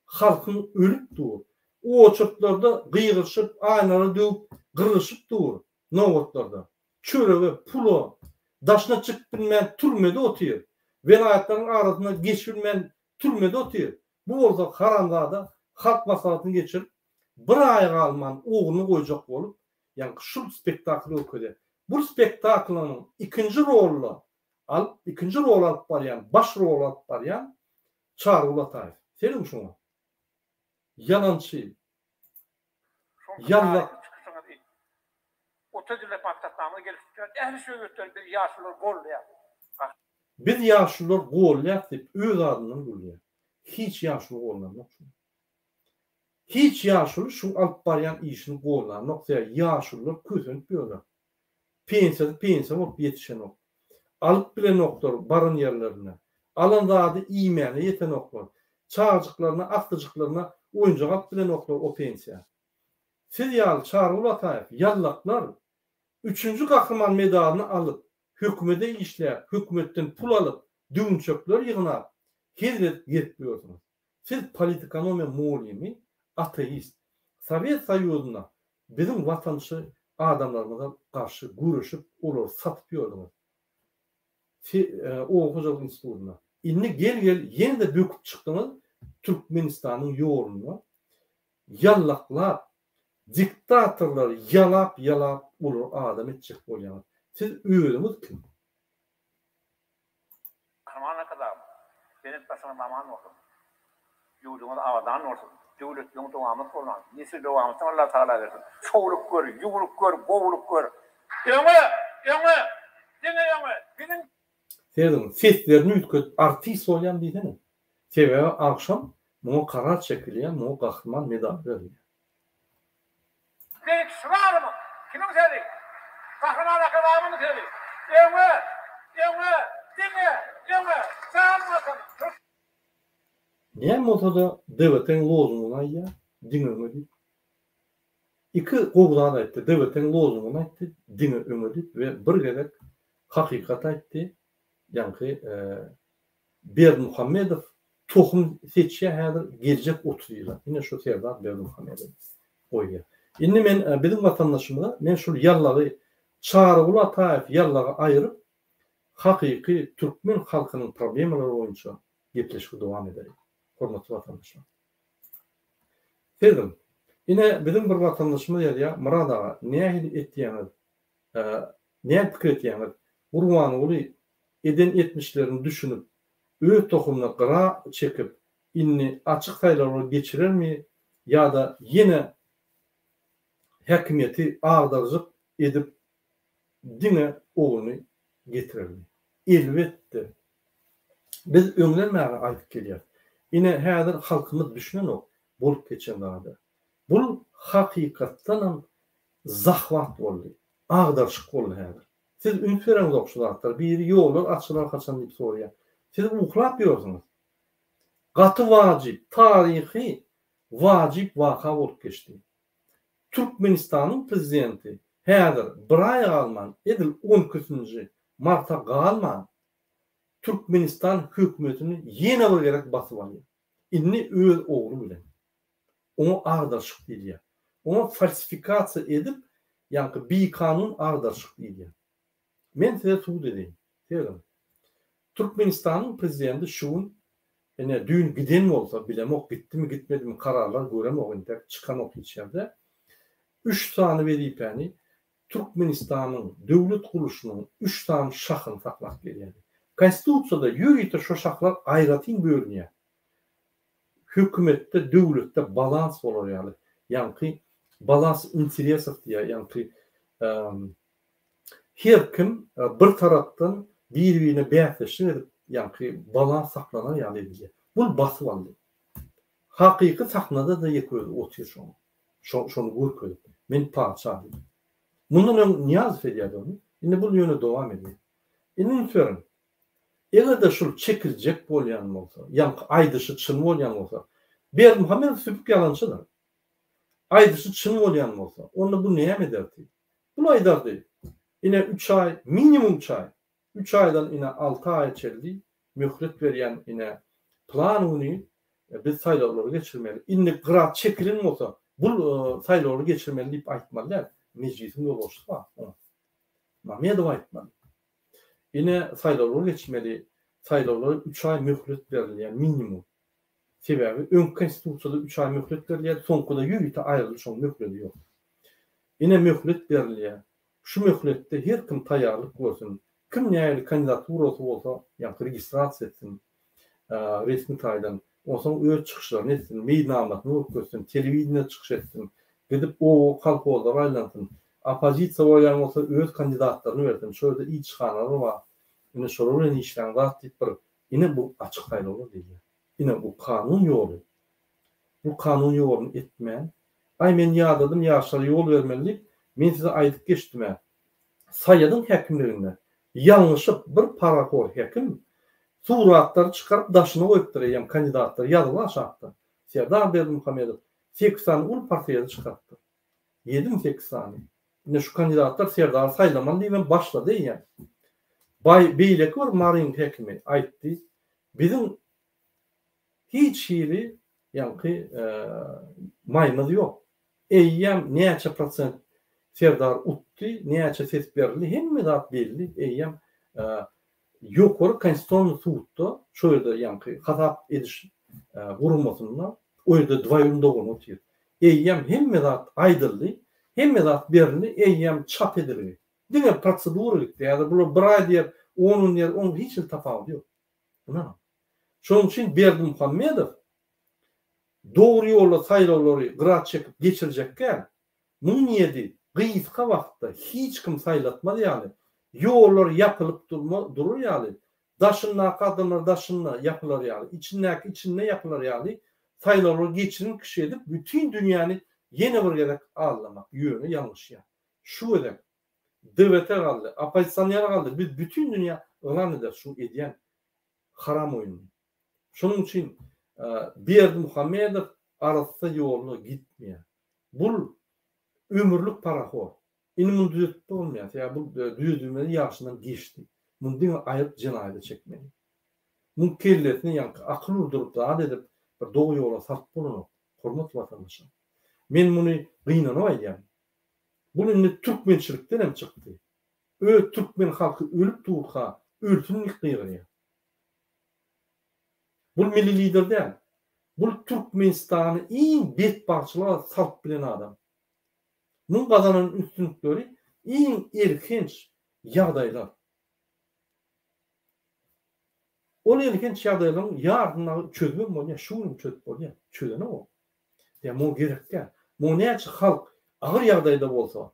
Halkın ölüp dur. O oçuklarda kıyırışıp, aynaları dövüp, kırışıp dur. Novatlarda. Çöreği, pulu, daşına çıkıp bilmeyen türmede otuyor. Velayetlerin arasında geçilmeyen türmede otuyor. Bu orada karandağda halk masalatını geçirip bir ay kalman oğlunu koyacak olup yani şu spektakli okudu. Bu spektaklın ikinci rol alıp baryan, baş rol alıp baryan Çağrı Ulatayev. Senin şuna. Yalançı. Yalla. O tedbirle patlatmamı gelip çıkıyor. Ehli söylüyor bir yaşlılar gol ya. Biz yaşlılar gol yaptık. Öz adından gol ya. Hiç yaşlı gollar yok. Hiç yaşlı şu alıp baryan işini gollar noktaya yaşlılar küsünüp diyorlar. Pensiya olup yetişen ok. Alıp bilen oklar barın yerlerine. Alanda adı iğmeni yeten oklar. Çağcıklarına, aktıcıklarına oyuncak alıp bilen oklar o pensiya. Siz yal Çağrı Ulatayev yallaklar 3. kahraman medalını alıp hükümete işleyip, hükümetten pul alıp düğünçökler yığınap hizmet yetmiyorsunuz. Siz politikanomiya muallimi, ateist. Sovyet Soyuzu'na bizim vatandaşı adamlarımıza karşı görüşüp olur satıp yordunuz. O Hocalık İnstitutu'na. İnni gel yeni de döküp çıktınız Türkmenistan'ın yoğurunu. Yallaklar, diktatörler yalap olur adam edecek oluyor. Siz üyelimiz kim? Kahramana kadar benim başıma maman olsun. Yurdumun avadan olsun. Devlet yolun devamı olan. Nesil devamı Allah Teala versin. Çoğuluk gör, yumruk gör, boğuluk gör. Benim Seyredin, seslerini ütköt artist olayan deydiniz. Sebebi akşam buna karar çekiliyor, buna kahraman medal veriyor. Tek sırar mı? Kimin söyledi? Kahraman akabamı mı söyledi? Sen bakın. Niye motoda devletin lozunguna ya? Dini ömürlük. İki kovdan aytti. Devletin lozunguna aytti. Dini ömürlük ve bir gerek hakikat aytti. Yani Bermuhamedov tohum seçiye hadir gelecek 30 yıla. Yine şu Serdar Bermuhamedov koyuyor. Şimdi men bizim vatandaşımıza men şu yallağı Çağrı Ulatayev yallağı ayırıp hakiki Türkmen halkının problemleri boyunca yetleşik devam ederek. Hormatly vatandaşlar. Dedim. Yine bizim bir vatandaşımız ya Murad ağa nähili etdiýäňiz, näme pikir etdiýäňiz, Urwan uly eden etmişlerini düşünüp öz tohumuna qıra çekip inni açık saýlarga geçirermi ya da yine hakimiyeti ağdarjyk edip dine oğlunu getirermi? Elbette. Biz öňlenmäge aýdyp gelýär. Yine häzir halkymyz düşünen ok bolup geçen wagtda. Bu hakykatdan zahvat boldy. Agdarşyk boldy häzir. Siz ünfereňiz okşulatlar, bir ýollar açylar kaçan diýip soraýar. Siz uklap ýorsunuz. Gaty wajyp, taryhy wajyp waka bolup geçdi. Türkmenistanyň prezidenti häzir bir ay galman edil 12-nji marta galman Türkmenistan hükümetini yine bir gerek basyp alýar. Inni öz oğlu bilen. Onu agdarşyk diýär. Onu falsifikasiýa edip, ýa-ni bir kanun agdarşyk diýär. Men size suw edeyim. Diýerim. Türkmenistanyň prezidenti şuň ene düň giden bolsa bilemok gitdimi gitmedimi kararlar göremok inde çıkan ok içeride 3 sany berip ýani Türkmenistanyň döwlet guruluşynyň 3 sany şahyny saklap gelýär. Konstitusiýada ýürüýte şu şahlar aýratyn bölünýär. Hükümette, döwletde balans bolar ýaly. Ýani balans interesov diýär, ýani her kim bir tarapdan bir-birine bäsleşip edip, ýani balans saklanan ýaly diýär. Bu basyp aldy. Hakyky sahnada da ýeköz otyr şonu görköz. Men paçaly. Mundan niýaz edýär onu. Indi bu ýöne dowam edýär. Indi söýrem. Eger de şol çekiljek bolýan bolsa, ýa-ni aýdyşy çyn bolýan bolsa, Bermuhamedov süpük ýalançydyr. Aýdyşy çyn bolýan bolsa, onda bu näme ederdi? Bu aýdardy. Ine 3 ay, minimum 3 ay. 3 aydan ine 6 ay çeldi. Möhlet berýän ine planuny biz saýlawlara geçirmeli. Indi gırat çekilin bolsa, bu saýlawlara geçirmeli diýip aýtmalylar. Meclisin ýoluşy bar. Mamedov aýtmaly. Yine saýlawlara geçmeli. Saýlawlara 3 ay möhlet berilýär minimum. Sebebi ön konstitusiýada 3 ay möhlet berilýär, soňkuda ýürüýte aýrylyş şol möhleti ýok. Yine möhlet berilýär. şu möhletde her kim taýýarlyk bolsun, kim näýeli kandidaturasy bolsa, ýa-da registrasiýa etsin, resmi taýdan, oňsoň öz çykyşlaryny etsin, meýdamatyny ökürsün, telewizionyna çykyş etsin, gidip o kalkolda aýlansyn. Opozisiýa bolan bolsa öz kandidatlaryny bersin. Şöyle iýçhanary bar. Ine şolar bilen işleň zat diýip bir, ine bu açyk taýlanlar diýýär. Ine bu kanun ýoly. Bu kanun ýoluny etmän. Ay men ýadadym, ýaşary ýol bermeli. Men size aýdyp geçdim. Saýadym häkimliginde. Ýalňyşyp bir parakor häkim suratlar çıkarıp daşına koyup durayım kandidatlar yazılı aşağıda. Serdar Berdimuhamedov 8 sani ul partiyada çıkarttı. 7-8 sani. Yine şu kandidatlar Serdar saylaman diye başladı yani. Beylek var Marin hekimi aytti. Bizim hiç hili yani maymız yok. Eyyem neçe prosent Serdar utti, neçe ses verildi, hem zat belli. Eyyem ýokary konstitusiýony suwutda şöyle ýa-ni hatap ediş gurulmasyna öýde 2 ýylda bolýar. Eýýem hemme zat aýdyldy, hemme zat berildi, eýýem çap edildi. Diňe prosedura gitdi. Ýa-da bu 1 aý diýip 10 ýer, oň hiç tafawut ýok. Buna. Şoň üçin Berdimuhamedov dogry ýolda saýlawlary gyrat çekip geçirjekkä, bu niýeti gyýyska wagtda hiç kim saýlatmady ýaly. Yollar yapılıp durur yani. Daşınla kadınlar daşınla yapılır yani. İçinde yapılır yani. Sayıları geçirin kişi edip bütün dünyanı yeni bir gerek ağırlamak. Yönü yanlış yani. Şu edek. Devlete kaldı. Apazisyonlara kaldı. Biz bütün dünya ılan eder şu ediyen haram oyunu. Şunun için Berdimuhamedov arasında yolunu gitmiyor. Bu ömürlük parahor. İnmin düzütde olmayan, ya bu düzüdüğümleri yaşından geçti. Bunu değil mi ayıp cinayete çekmeli. Bunun kelletini yankı, akıl urdurup da ad edip, bir doğu yola sarp bulunu, hormat vatandaşa. Men bunu gıynana ayyan. Bunun Türkmençilikten hem çıktı. Türkmen halkı ölüp tuğurka, öltünlük kıyırıyor. Bu milli lider değil. Bu Türkmenistan'ı iyi betbarçılığa sarp bilen adam. Bunun kazanan üstünlükleri en erkenç ýagdaýlar. O erkenç ýagdaýlaryň ýardyna çözmem bolýar, şuny çözüp bolýar. Çözene o. Däme o gerekkä. Bu näçe halk agyr ýagdaýda bolsa,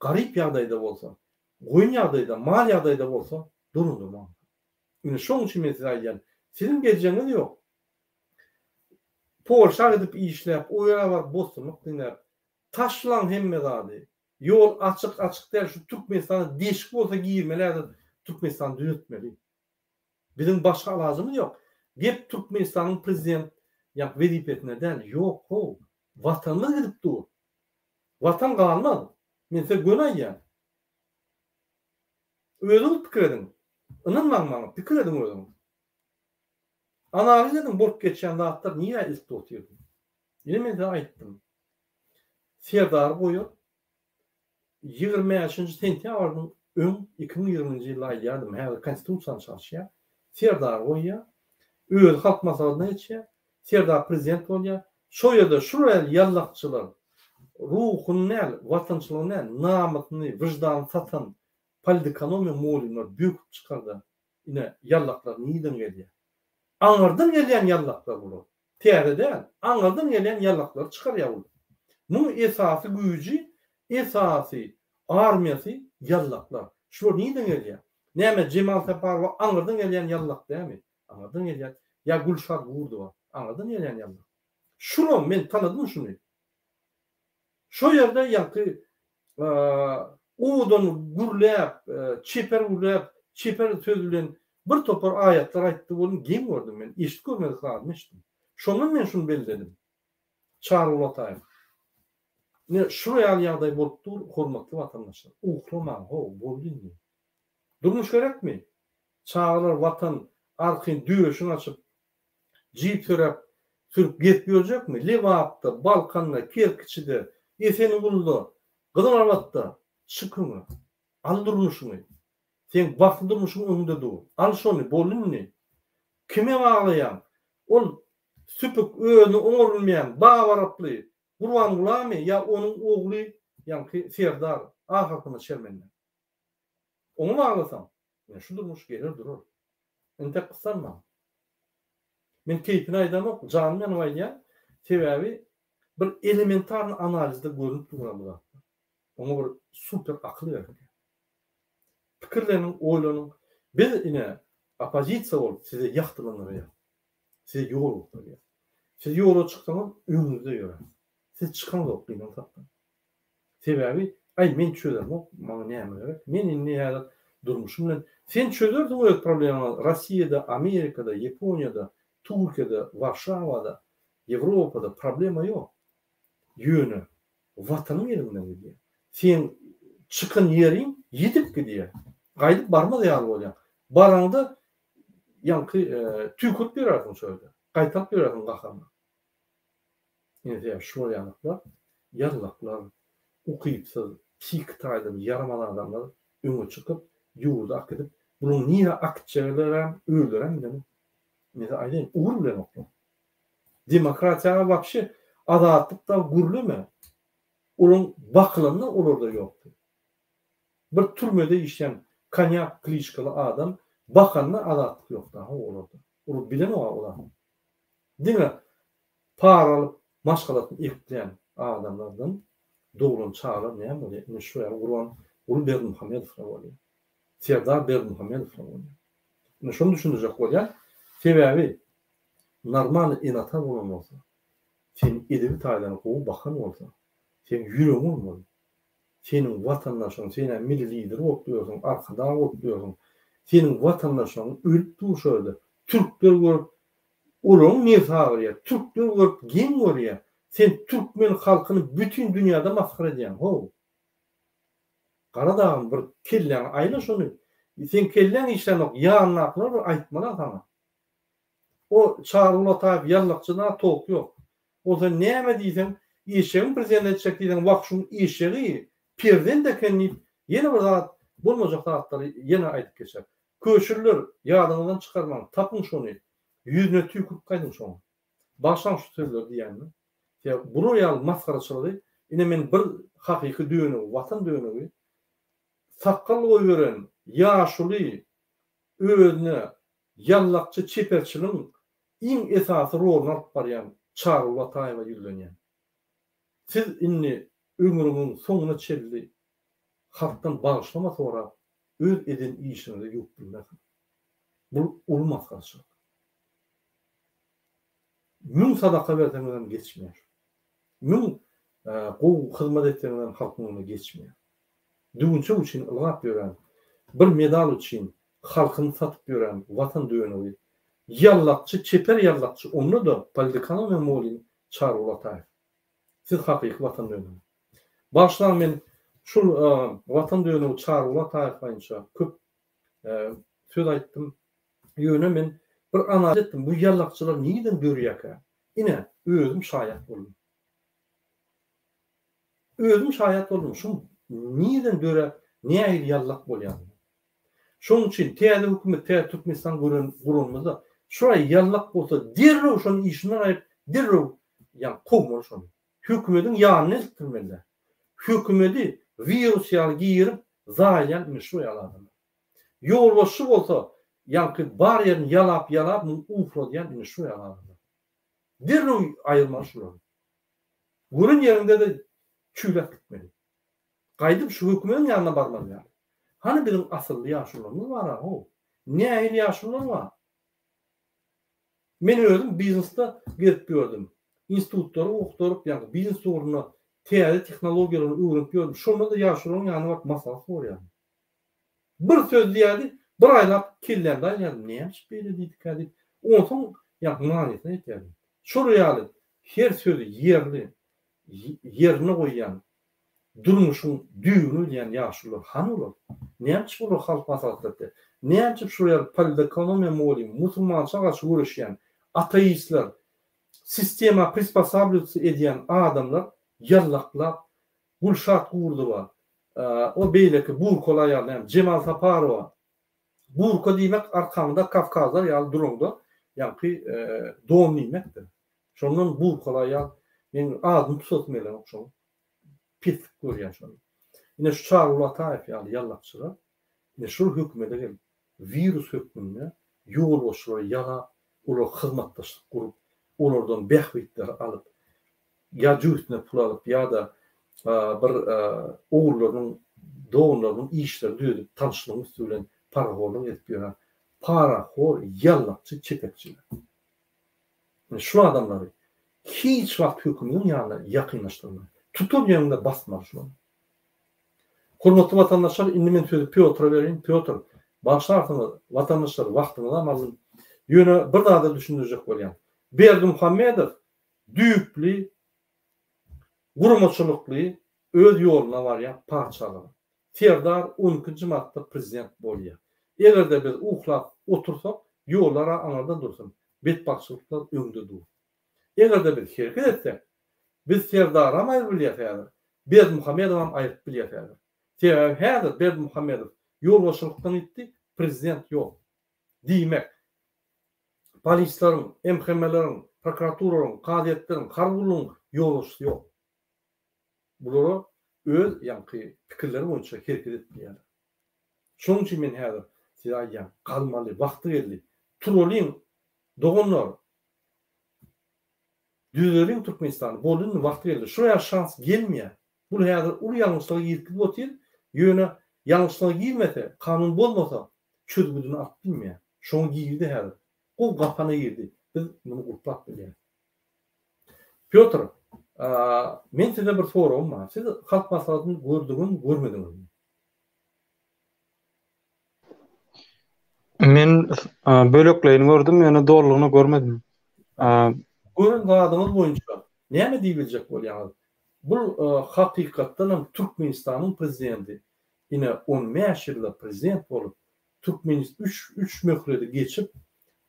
garyp ýagdaýda bolsa, goýun ýagdaýda, mal ýagdaýda bolsa, durundur. Ine şoň üçin men size aýdýan, sizin geljeňiz ýok. Polşa gidip işläp, o ýere bar bosturmak diňler. Taşlan hemme zady. Yol açık der şu Türkmenistan'a değişik bolsa giyirmeler Türkmenistan düzeltmeli. Bizim başka alazımız yok. Gep Türkmenistan'ın prezident yak vedipetine del yok o. Vatanımız gidip dur. Vatan kalmaz. Mesela günah ya. Özünüz pikir edin. Inanmam pikir edin özünüz. Analiz edin bolup geçen zatlar niye ilk otuyordu? Yine men de aytdım. Serdar boyu 25. sentýabrdyň 2020-nji ýyly aýdym. Häzir konstitusiýany çarşýa. Serdar boyu öz halk maslahatyna geçýär. Serdar prezident bolýar. Şo ýerde şurel ýallakçylar ruhuny, watançylygyny, namatyny, wyjdanyny satan politekonomiýa molyny büyük çykardy. Ine ýallaklar niýden gelýär? Aňyrdan gelýän ýallaklar bular. Täze däl, aňyrdan gelýän ýallaklar çykarýar bular. Bunun esası gücü, esası armiyası yallaklar. Şu niýden gelýär? Näme Cemal Saparov aňyrdan gelýän yallak dämi? Aňyrdan gelýän ya Gulşar Gurdowa aňyrdan gelýän yallak. Şunu men tanydym şunu. Şu ýerde ýaky odan gurläp, çeper sözülen bir topar aýatlar aýtdy bolun gem gördüm men. Eşit görmedi kalmıştım. Şondan men şunu belledim. Çağrılatayım. Ne şuraya ýagdaý bolup dur, hormatly watandaşlar. Uklamaň, boldy. Durmuş gerekmi? Çağlar watan arkyň düýeşini açyp jip sürüp getmeyecekmi? Lewapda, Balkanda, Kerkiçide, Esenigulda, Gydymarbatda çykyňy. Al durmuşyňy. Sen wagtly durmuşyň öňünde dur. Al şonu, boldymy? Kime baglaýan? Ol süpük öňü oňurulmaýan, bawaraply Gurban Gulamy ya onun oğlu yani Serdar ahakını şermenler. Onu bağlasam, şu durmuş gelir durur. Ente kısarmam. Men keyfini aydamok, canım yanı ayyan, sebebi bir elementar analizde görünüp duramılar. Ona bir super akıl verir. Fikirlerinin, oylarının, biz yine apozisiya olup size yaktılanır ya. Size yol olur ya. Siz yola çıktığınız önünüzde yürür. Siz çıkan yok bilmem tatlı. Sebebi, ay men çözerim o, bana ne yapıyor? Men ne yada durmuşum. Sen çözürdün o problemi Rusya'da, Amerika'da, Japonya'da, Türkiye'de, Varşava'da, Avrupa'da problema yok. Yönü, vatanın yerinden gidiyor. Sen çıkın yerin yedip gidiyor. Kaydıp barma yağlı oluyor. Baranda yankı tükürt bir arasın söyledi. Kaytap bir arasın kahraman. Yine şu yanıklar, yarlaklar, okuyupsız, psikitaydan yaramalı adamlar öne çıkıp, yurda akıdıp, bunun niye akçelerden öldüren mi? Mesela aynen uğur bile nokta. Demokratiya vapşı adaatlıkta gurlu mu? Onun bakılanına olur da yoktu. Bir türmede işleyen kanyak klişkalı adam bakanına adaatlık yok daha olurdu. Onu bilen o olan. Değil mi? Paralı maşgalatını ekleyen adamlardan doğrun çağırır ne oluyor? Yani şu yer Kur'an Ulu Berdi Muhammed falan oluyor. Serdar Berdi Muhammed falan oluyor. Yani şunu düşünecek oluyor. Sebebi normal inata olan olsa, senin edebi taylarına kovu bakan olsa, senin yüreğin olmalı. Senin vatandaşın, senin milli lideri otluyorsun, arkadan otluyorsun. Senin vatandaşın ölüp duruşuydu. Türkler görüp, onun nefahı ya, Türkler görüp gen görüyor. Sen Türkmen halkını bütün dünyada maskara ediyorsun. Ho. Karadağın bir kellen ayla şunu. Sen kellen işten yok. Yağınlaklar aytmalar sana. O çağrıla tabi yallakçına tok yok. O zaman ne yeme diysen, işeğin prezident edecek diysen, bak şunun işeği pirden de kendini yeni bir zat bulmayacak zatları yine aytıp geçer. Köşürler yağdığından çıkarman. Tapın şunu. Yüzüne tüyküp kaydın şunu. Baştan şu sözler diyen mi? Ya bunu yal maskaraçılığı yine men bir hakiki düğünü, vatan düğünü sakkal oy veren yaşlı özüne yallakçı çeperçiliğin en esası rolunu alıp barayan Çağrı Tayva yüzlenyen. Siz inni ömrünün sonuna çeldi halktan bağışlama sonra öz edin işinizi yok bilmezsin. Bu olmaz karşılık. Mün sadaka verdiğinden geçmiyor. Mün o hizmet ettiğinden halkın geçmiyor. Düğünçe için ılgap gören, bir medal için halkını satıp gören vatan düğünü yallakçı, çeper yallakçı onu da politikanın ve molin Çağrı Tayva. Siz hakiki vatan düğünü. Baştan men şu vatan düğünü Çağrı Tayva'yınca köp söz aytdım. Yöne men bir analiz ettim. Bu yallakçılar neyden görüyor? Yine özüm şayet oldum. Özüm şayet oldum. Şu neyden göre ne ayır yallak oluyor? Şunun için teyze hükümet, teyze Türkmenistan kurulmada şurayı yallak olsa derrov şunun işinden ayıp derrov yani kovmalı şunu. Hükümetin yağını ettirmeliler. Hükümeti virüs yalı giyirip zayiyen şuraya alalım. Yol başı olsa yani bariyerin yalap ufro diyen şuraya alalım. Derrov ayırmalı şuraya. Bunun yerinde de çüylek gitmeli. Kaydıp şu hükümetin yanına barmalı yani. Hani bizim asıllı yaşlılarımız var ha o. Ne ayıl yaşlılar var? Men özüm bizneste gelip gördüm. İnstitutları okutup yani biznes sorununa teyze teknolojilerini öğrenip gördüm. Şonda da yaşlıların yanına bak masalası var yani. Bir söz diyedi, bir aylap killendi yani ne yapmış böyle dedik hadi. Ondan yani maniyetine etdi. Şuraya alıp her sözü yerine koyan durmuşun düğünü diyen yaşlılar han olur. Ne yapmış bu halk masalası? Ne yapmış şuraya politikonomiya molim, musulmança karşı uğraşan ateistler, sistema prispasablısı ediyen adamlar yallaklar, Gulşat Kurduva, o beyleki Burko'la yani Cemal Saparova, Burko demek arkamda Kafkazlar yani durumda yani doğum nimektir. Şondan Burko'la yani benim adım tutmayalım okşam. Pis görüyor şunu. Yine şu Çağrı Tayva yani yallakçılar Şu hükümete gel. Virüs hükmünde yol boşluğu yana ular hizmetdaşlık kurup onlardan behbitleri alıp ya cühtüne pul alıp ya da bir oğullarının doğumlarının işleri düğüdüp tanışlığını söyleyen parahorluğunu etmiyor. Parahor yallakçı çepekçiler. Şu adamları hiç vakit hükümünün yanına yakınlaştırmıyor. Tutup yanında basmaz şunu. Hurmatly vatandaşlar, indi men sözü Piotr'a vereyim. Piotr, başlartını vatandaşlar vaktini alın. Yöne bir daha da düşündürecek bolýan. Berdimuhammedow düýpli, gurmaçylykly öz ýoluna barýan paçalar. Serdar 12-nji martda prezident bolýar. Egerde biz uhlap otursak, ýollara aňarda dursun. Betbaçylyklar öňde dur. Egerde biz hereket etsek, biz Serdara aýryp bilýär. Berdimuhammedow aýryp bilýär. Sebäbi häzir Berdimuhammedow ýolbaşçylykdan etdi, prezident ýok. Diýmek, polislaryň, MHM'laryň, prokuraturaryň, kadiýetleriň, karguluň ýolbaşçysy ýok. Bulara öz ýanky pikirleri boýunça hereket etdiler. Şoň üçin men häzir size aýdýan, galmaly, wagty geldi. Trolling dogonlar düýlerin Türkmenistany bolýan wagty geldi. Şoňa şans gelmeýär. Bu häzir ul ýalňyşlygy ýerkip otyr, ýöne ýalňyşlygy girmese, kanun bolmasa, çözgüdüni alyp bilmeýär. Şoň girdi häzir. O gapana girdi. Biz bunu urtlap bilýär. Piotr, men size bir sorum var. Siz halk masalatyny gördüňiz, görmediňiz? Men böleklerini gördüm, ýöne doğrulugyny görmedim. Görün gadyňyz boýunça näme diýiljek bolýar? Bu hakykatdan Türkmenistanyň prezidenti ine 15 ýylda prezident bolup, Türkmenistan 3 möhredi geçip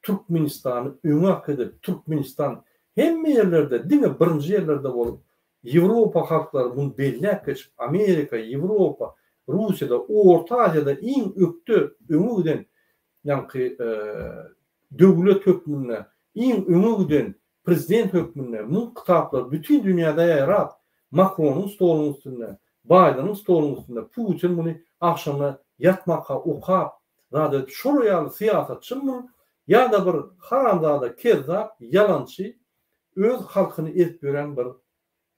Türkmenistany öňe edip, Türkmenistan hemme ýerlerde, diňe birinji ýerlerde bolup, Ýewropa halklary bunu belläp geçip, Amerika, Ýewropa, Russiýada, Orta Aziýada iň ökdü öňe giden ýanky döwlet hökmüne, iň öňe giden prezident hökmüne bu kitaplar bütün dünýäde ýaýrap, Macron'un stolunyň üstünde, Biden'ın stolunyň üstünde, Putin bunu akşamda yatmakka okap, radyat şuraya siýasatçy mı, ya da bir haramzada kezzap, yalançy, öz halkyny ezip beren bir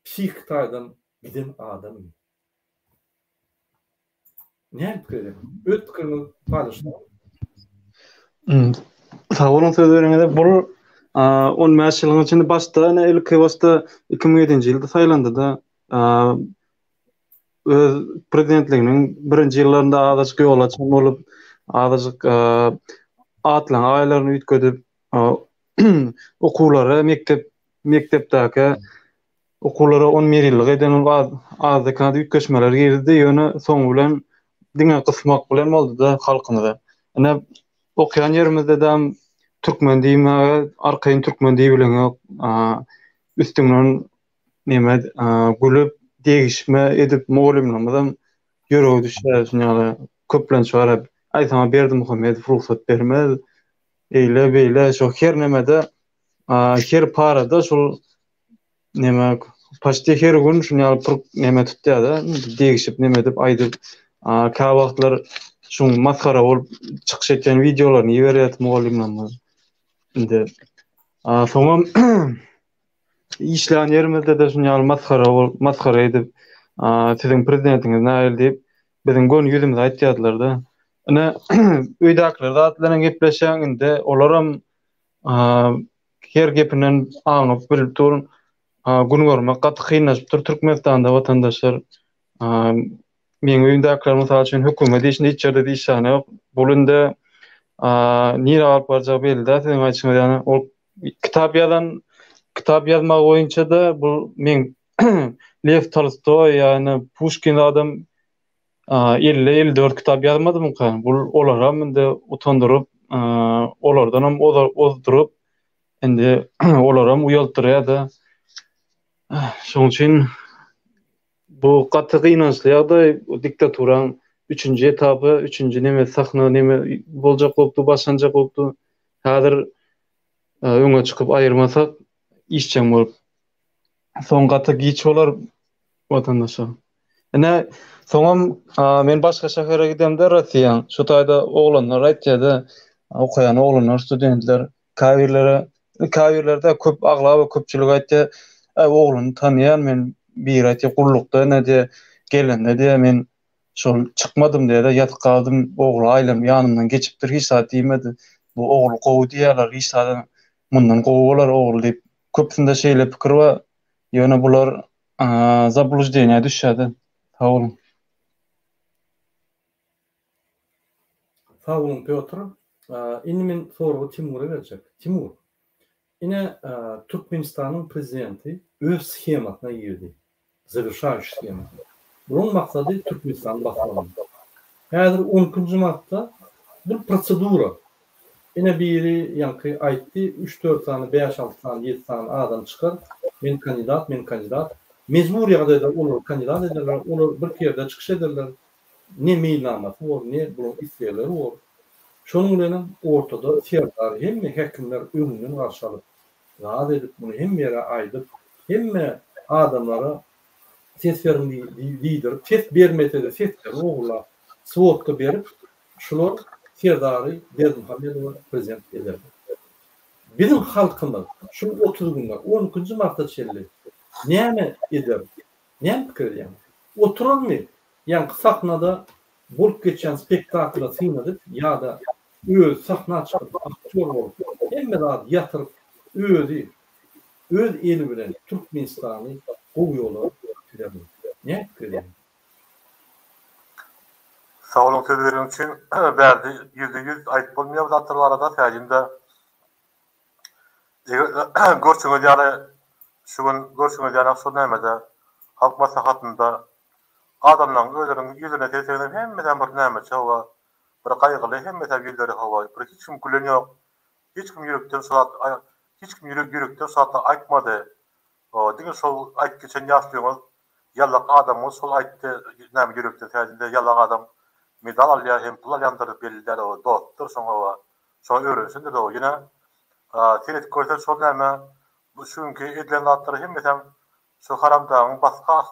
psihiktaýdan giden adam. Ne pikir? Öz pikirini paylaşma. Sağ olun sözlerinize. Bu 15 ýylyň içinde başda, ilki başda 2007-nji ýylda saýlandy da öz prezidentliginiň birinji ýyllarynda adaşyk ýol açan bolup, adaşyk atlan aýlaryny üýtgedip, okulary mektepdäki okulary 11 ýyllyk eden azykany üýtgeşmeler girdi, ýöne soň bilen diňe kysmak bilen boldy da halkyny da. Ene okuyan yerimizde de Türkmen diýme, arkaýyn Türkmen diýip bilen ýok. Üstüňden näme gülüp degişme edip moğolimlemeden ýöregi düşer, ýa-ni köplenç barap. Aýsama Berdimuhammedow ruhsat bermez. Eýle beýle şo her nämede her parada şol näme paşty her gün şuňa näme tutýar da degişip näme edip aýdyp ka wagtlar şuň maskara bolup çykyş etýän videolaryny ýeberýär moğolimlemeden. Indi soňam işleýän yerimizde de şuňa maskara edip siziň prezidentiňiz näil diýip biziň gön ýüzümizde aýtýardylar da. Ene öýdäkiler zatlaryň gepleşýäninde olaram her gepinden aňyp bilip durun gün görmek gaty kynlaşyp dur. Türkmenistanda vatandaşlar men öýdäkiler mysal üçin hökümet işinde hiç ýerde diýişäne ýok. Bulunda nire alıp barjak belli da, senin açığına yani o kitap yazmak boyunca da bu men Lev Tolstoy yani Pushkin adam 50-54 kitap yazmadım kan. Bu olara men de utandyryp olardan hem ozdurup endi olara uyaltyrýar da. Şoň üçin bu gaty gynançly ýagdaý diktaturyň 3-nji etapy, 3-nji näme sahna näme boljak bolupdy, başlanjak bolupdy. Häzir öňe çykyp aýyrmasak işçiň bolup. Soň gaty giç bolar vatandaşlar. Ne soňam men başga şähere gidemde Russiýa. Şu taýda oglanlar aýtdy, okuyan oglanlar, studentler, kawirlerde köp agla we köpçülik aýtdy. Oglany tanıyan men bir aýtdy gullukda näde gelende diýe men şol çykmadym diýe ýatyp kaldym. Ogly aýlym ýanymdan geçipdir, hiç saat diýmedi. Bu ogly gowy diýerler, hiç saat mundan gowy bolar ogly diýip köpsinde şeýle pikir we ýöne bular zablуждение düşýärdi. Sağ olun. Sağ olun Piotr. Indi men sorugy Timur'a berjek. Timur. Ine Türkmenistan'ın prezidenti öz schemasına girdi. Zavrшающий schema. Bunun maksady Türkmenistan baslamak. Häzir 10-njy martda bir prosedura. Ine biri ýanky aýtdy 3-4 tane, 5-6 tane, 7 tane adam çykar. Men kandidat. Mecbur ýagdaýda olar kandidat ederler, olar bir kerde çykyş ederler. Ne meýilnamasy bor, ne bu isleýleri bor. Şonuň bilen ortada siyasar hemme häkimler öňünden garşalyp, zat edip bunu hemme ýere aýdyp, hemme adamlara ses lider, ses bermese de sesler oglar, swotka berip, şular Serdary Berdimuhammedow prezident eder. Bizim halkymyz şu 30 günde 12-nji martda çelli. Näme eder? Näme pikir edýär? Otururmy? Ýani sahnada bolup geçen spektakla synadyp ýa-da öz sahna çykyp aktyor bolup hemme zat ýatyryp öz eli bilen Türkmenistany gowy ýola sürebilir. Ne pikir edýär? Sağ olun sözlerim için berdi %100 aýdyp bolmaýar zatlar arada täzimde görçüňiz ýaly şugun görçüňiz ýaly şu nämede halk maslahatynda adamlaryň özleriniň ýüzüne tesirlen hemmeden bir näme çawa bir gaýgyly hemmeden ýüzleri hawa bir hiç kim gülen ýok, hiç kim ýürekden saatda aýtmady. Diňe şol aýtyp geçen ýaşlygyňyz ýallak adamyň şol aýtdy näme ýürekden täzinde ýallak adam medal alýar hem pul alýandyryp belliler o dostdur soňa şo öwrensindir o ýene telet görsen şol näme bu şuňky edilen zatlary hemmeden şu haramdaň baska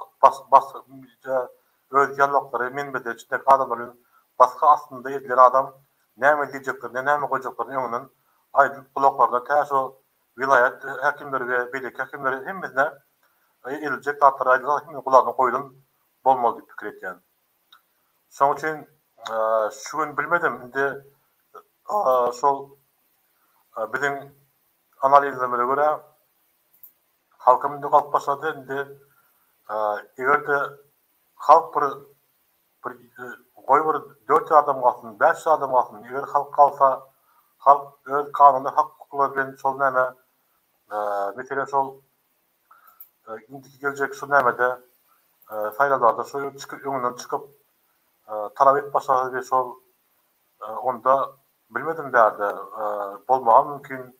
öz ýallaklary menbede içinde adamlaryň baska aslında edilen adam näme diýjeklerini, näme goýjeklerini öňünden aýdyp kulaklarına täze vilayet häkimleri we beýlek häkimleri hemmesine ediljek zatlar aýdylar, hem kulagyna goýdum bolmaly diýip pikir etýän. Şoň üçin şu gün bilmedim indi şol biziň analizlerime göre halkymyň galyp başlady indi egerde halk bir goýber 4 adam galsyn, 5 adam galsyn, eger halk galsa halk öz kanuny hak hukuklary bilen şol näme mesela şol indiki gelecek şu nämede saýlalarda şu öňünden çykyp talap et başlady şol onda bilmedim därdi bolmagy mümkin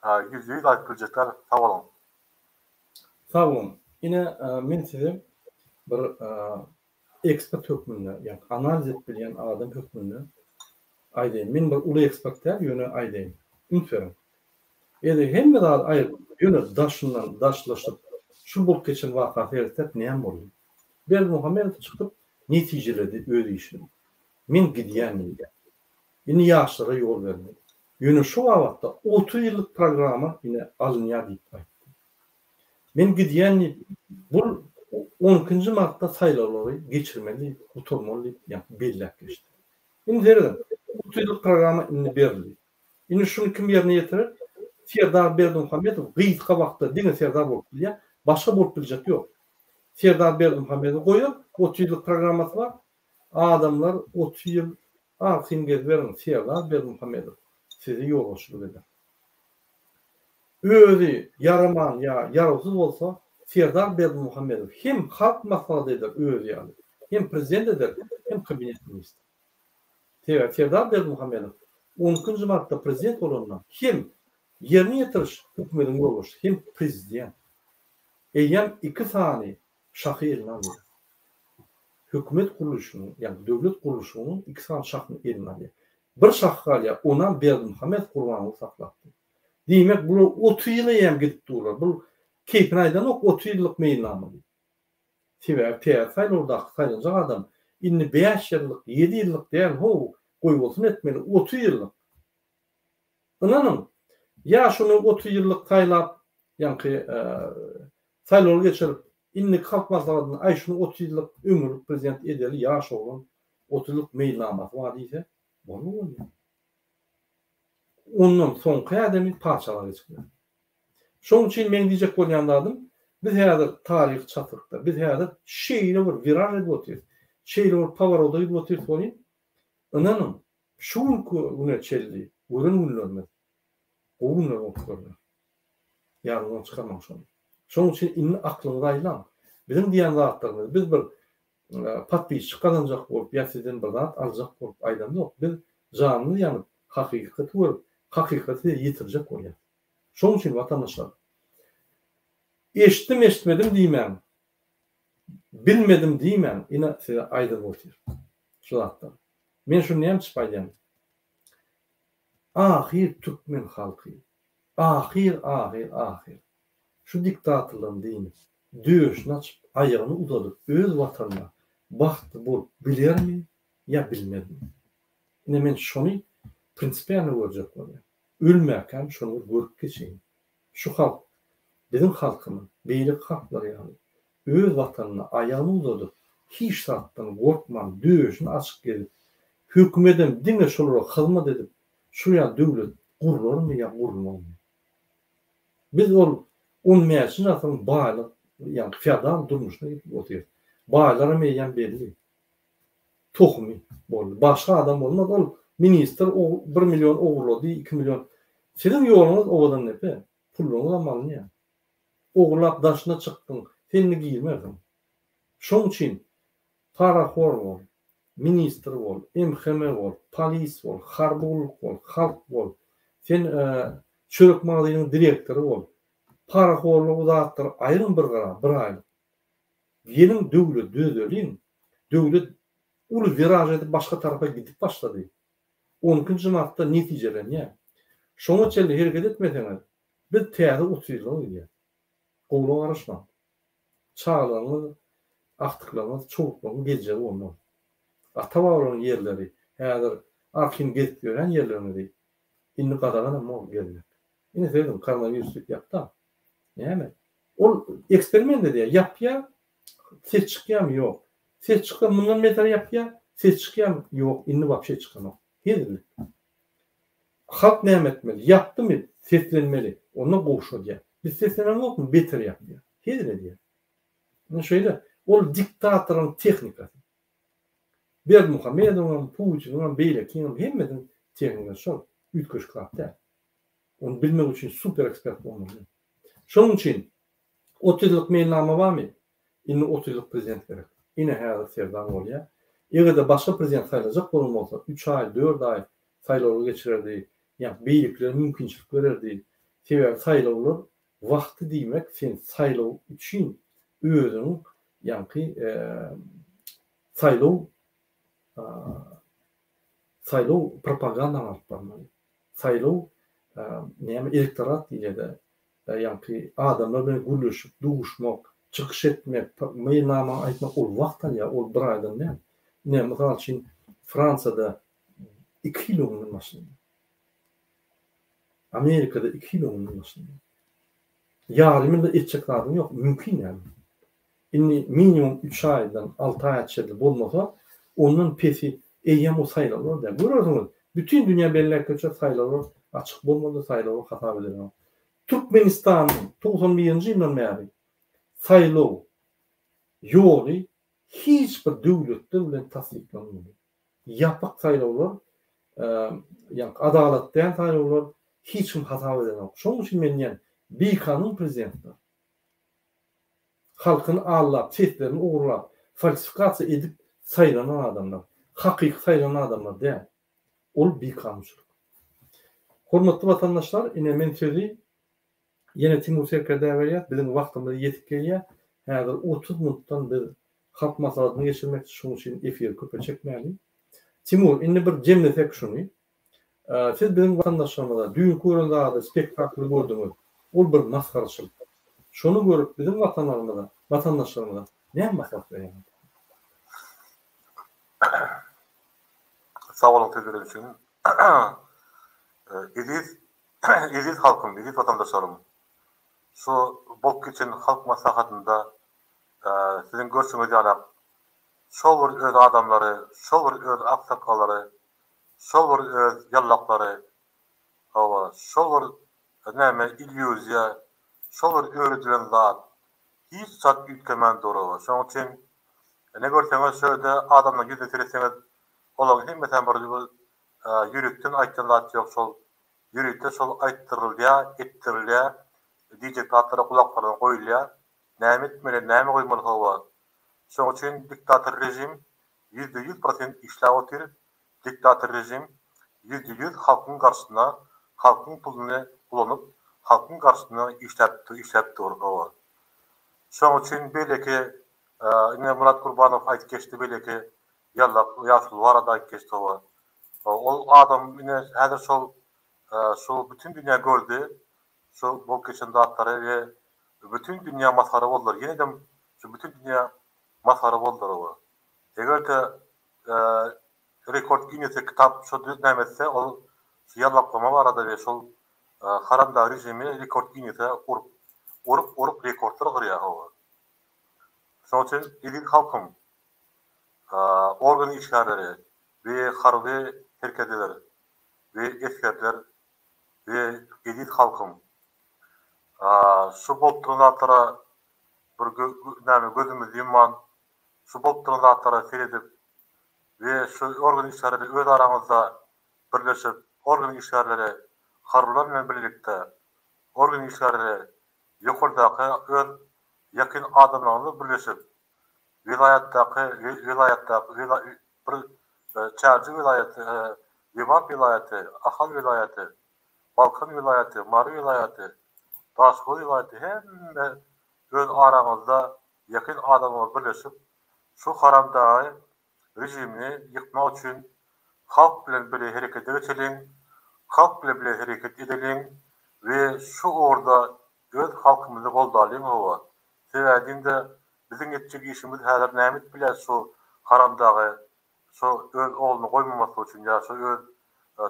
%100 aýdyp bilecekler. Sağ olun. Sağ olun. Yine men size bir ekspert hökmünde, yani analiz etmeyen adam hökmünde aýdym. Men bir uly ekspertler ýöne aýdym. Ünsörüm. Ede hemme zat aýyp ýöne daşlaşyp şu bolup geçen waka fersep näme boldy? Berdimuhammedow çykyp netijeledi öz işini. Men gidýän. Ýene ýaşlara ýol berdi. Ýöne şu wagtda 30 ýyllyk programa ýine alınýar diýip aýtdy. Men gidýän bu 10-njy martda saýlawlary geçirmeli, oturmaly diýip belläp geçdi. Indi derdim, 30 ýyllyk programa indi berildi. Indi şunu kim ýerine ýetirir? Serdar Berdimuhammedow gysga wagtda diňe Serdar bolup bilýär, başga bolup biljek ýok. Serdar Berdimuhammedow goýup 30 ýyllyk programmasy var. Adamlar 30 ýyl arqyn gezberin Serdar Berdimuhammedow sizi ýoluşyr eder. Özü yaraman ya yararsız bolsa Serdar Berdimuhammedow hem halk maslahat eder özü ýaly, hem prezident eder, hem kabinet ministri. Serdar Berdimuhammedow 10-njy martda prezident bolandan hem ýerine ýetiriş hökümetiň ýoluşy, hem prezident. Eýem 2 sany şahy eline alýar. Hökümet kuruluşynyň, ýani döwlet kuruluşynyň 2 sany şahyny eline alýar. Bir şahy alýar, ona Berdimuhammedow gurbanyny saklatdy. Diýmek bu 30 ýyla ýem gidip durar. Bu keypin aýdan ok 30 ýyllyk meýilnama. Sebäbi teýär saýlawda saýlanjak adam inni 5 ýyllyk, 7 ýyllyk diýen ho goý bolsun etmeli 30 ýyllyk. Inanın, ya şunu 30 ýyllyk saýlap, ýa-ni saýlaw geçirip inni kalkmasadan ay şunu 30 ýyllyk ömürlük prezident edeli ýaş bolan 30 ýyllyk meýilnamasy bar diýse, bolmaz. Ondan soňky adamy parçalar geçipdir. Şoň üçin men diýjek bolýanlarym, biz häzir taryh çatyrykda, biz häzir şeýle bir viraj edip oturýar. Şeýle bir pawarot edip oturýar bolýan. Inanın, şu güne çeldi, görün günlerimiz. O günler oturýar. Ýardan çykarmak şonu. Şoň üçin inni aklyňyza aýlan. Bizim diýen zatlarymyz, biz bir patbiş kazanjak bolup, ýa sizden bir zat aljak bolup aýdan ýok. Biz janyny ýanyp, hakykaty görüp, hakykaty ýitirjek bolýar. Şoň üçin watandaşlar, eşitdim eşitmedim diýmän, bilmedim diýmän, ina size aýdyp otur. Şu zatlar. Men şunu näme çypaýdym? Ahir Türkmen halky, ahir. Şu diktatorlaryň diýini, döşüni açyp, aýagyny uzadyp, öz watanyna bagty bolup bilermi, ýa bilmedimi? Ine men şonu prinsipiýal görjek bolýar. Ölmäkän şonu görüp geçeýin. Şu halk, bizim halkymyň, beýlik haklary ýaly, öz watanyna aýagyny uzadyp, hiç zatdan gorkman, döşüni açyp gelip, hökümetem diňe şolara hyzmat edip, şuya döwlet gurulurmy ýa gurulmazmy? Biz on mäşin atyn baýlyk, ýa feodal durmuşyna gidip oturýar. Baýlara meýän belli. Tohmy boldy. Başga adam bolmaz, ol minister 1 milyon ogurlady, 2 milyon. Senin ýoluňyz owadan nepe? Puluňyz amalyny ýa. Ogurlap daşyna çykdyň, seni giýmedin. Şoň üçin paraxor bol, minister bol, MHM bol, polis bol, harbuluk bol, halk bol. Sen çörek magazynyň direktory bol. Paraxorlugy zatlar aýrym bir gara, bir aýlyk. Gelin döwlet dözelin, döwlet ul viraj edip başga tarafa gidip başlady. 10-njy martda netijelenýär. Şoňa çeldi hereket etmeseňiz, biz täze 30 ýyl ýa. Gowra garaşma. Çağlaryňyz, aktyklaryňyz, çoğuklaryň geljegi bolmaz. Ata-babaryň ýerleri, häzir arkin gezip gören ýerlerinde inni gadagana mol gelmek. Ine dedim, koronaviruslik yapdy. Näme? Ol eksperiment edýär, ýapýar, ses çykýarmy ýok. Ses çykan mundan beter ýapýar, ses çykýarmy ýok, inni wapşe çykanok. Hezirlik. Halk näme etmeli? Yapdymy? Seslenmeli. Ona gowşadýar. Biz seslenmokmy? Beter ýapýar. Hezir edýär. Ine şeýle, ol diktatoryň tehnikasy. Bermuhamedowyň, Putiniň, beýlekiň hemmeden tehnikasy şol. Ütköşklapda. Onu bilmek üçin super ekspert bolmaly. Şoň üçin 30 ýyllyk meýilnama barmy? Inni 30 ýyllyk prezident gerek. Ine häzir serdan bolýar. Egerde başga prezident saýlanjak bolmasa 3 ay, 4 ay saýlaw geçirerdi. Ýa beýlikler mümkinçilik bererdi. Sebäbi saýlawlar wagty diýmek, sen saýlaw üçin özüň ýa-ni saýlaw propaganda alyp barmaly. Saýlaw näme elektorat diýildi. Ýa-ni adamlar bilen gülüşip, duguşmak, çykyş etmek, meýilnama aýtmak ol wagtdan ýa ol bir aýdan näme? Ne misal üçin Fransada 2 kilometre maşyn. Amerikada 2 kilometre maşyn. Ýarymda etçeklarym ýok, mümkin ýa. Inni minimum 3 aýdan 6 aý içinde bolmasa, ondan pesi eýem o saýlawlar da. Görürsüňiz, bütün dünýä belläkçe saýlawlar açyk bolmady, saýlawlar hata bilen. Türkmenistanyň 91-nji ýyldan bäri saýlaw ýoly hiç bir döwletde bilen tasdiklanmady. Ýapyk saýlawlar, ýa-ni adalatdan saýlawlar hiç kim hata bilen. Şoň üçin men ýa beýkanyň prezidentler halkyny allap, seslerini ugurlap, falsifikasiýa edip saýlanan adamlar, hakyky saýlanan adamlar däl. Ol beýkançylyk. Hormatly watandaşlar, ine men sözi ýene Timur Serker däwerýär, bizim wagtymyz ýetip gelýär. Häzir 30 minutdan bir halk masalasyny geçirmek şoň üçin efir köpe çekmäli. Timur, indi bir jemlesek şunu. Siz bizim watandaşlarymyza düýün köründe spektakl gördüňiz. Ol bir maskarçylyk. Şonu görüp bizim watandaşlarymyza Ne masal yani? Sağ olun tezgahlar için. İziz halkım, İziz vatandaşlarım. Şu bok için halk maslahatında sizin görüşünüzü alıp, şol bir öz adamları, şol bir öz aksakalları, şol bir öz yallakları, şol bir näme illüziya, şol bir öğretilen zat, hiç sat ütkemen doğru. Şoň için ne görseňiz şöyle adamla yüzüne sereseniz, olan hemmeten bir yürüktün aýtdan zat ýok, şol yürüyte şol aýttyrylýa, ettirilýä, diýjek zatlara kulaklarına goýulýa, näme etmeli, näme goýmaly hawa. Şoň üçin diktator rejim %100% işläp otyr. Diktator rejim %100 halkyň garşyna, halkyň puluny kulanyp, halkyň garşyna işläp durýar hawa. Şoň üçin belki ine Murat Gurbanow aýtyp geçdi, belki yalla ýaşul warada aýtyp geçdi hawa. Ol adam ine häzir şu bütün dünya gördü. Şu bol geçen zatları ve bütün dünya mazhara boldular. Ýene-de şu bütün dünya mazhara boldular hawa. Egerde rekord Guinness kitap şu nämetse ol ýallaklama barada we şol haramda rejimi rekord Guinness'e urup rekordlar gyrýar hawa. Şoň üçin ilin halkym organ işgärleri we harby herkedler we eskerler we ilin halkym şu boltranatlara bir gözümüz ýumman, şu boltranatlara seredip we şu organ işgärleri öz aramyzda birleşip, organ işgärleri harbylar bilen birlikde, organ işgärleri ýokardaky öz ýakyn adamlaryny birleşip, vilayatdaky bir Çarjy vilayaty, Ýymak vilayaty, Ahal vilayaty, Balkan vilayaty, Mary vilayaty, Taşkent vilayaty hemme öz aramyzda ýakyn adamlar birleşip, şu haramdagy rejimini ýykmak üçin halk bilen birle hereket edeliň, halk bilen birle hereket edeliň we şu orada öz halkymyzy goldalalyň hawa. Sebäbinde biziň etjek işimiz häzir näme bilen şu haramdagy şu öz oğluny goýmamasy üçin ýa şu öz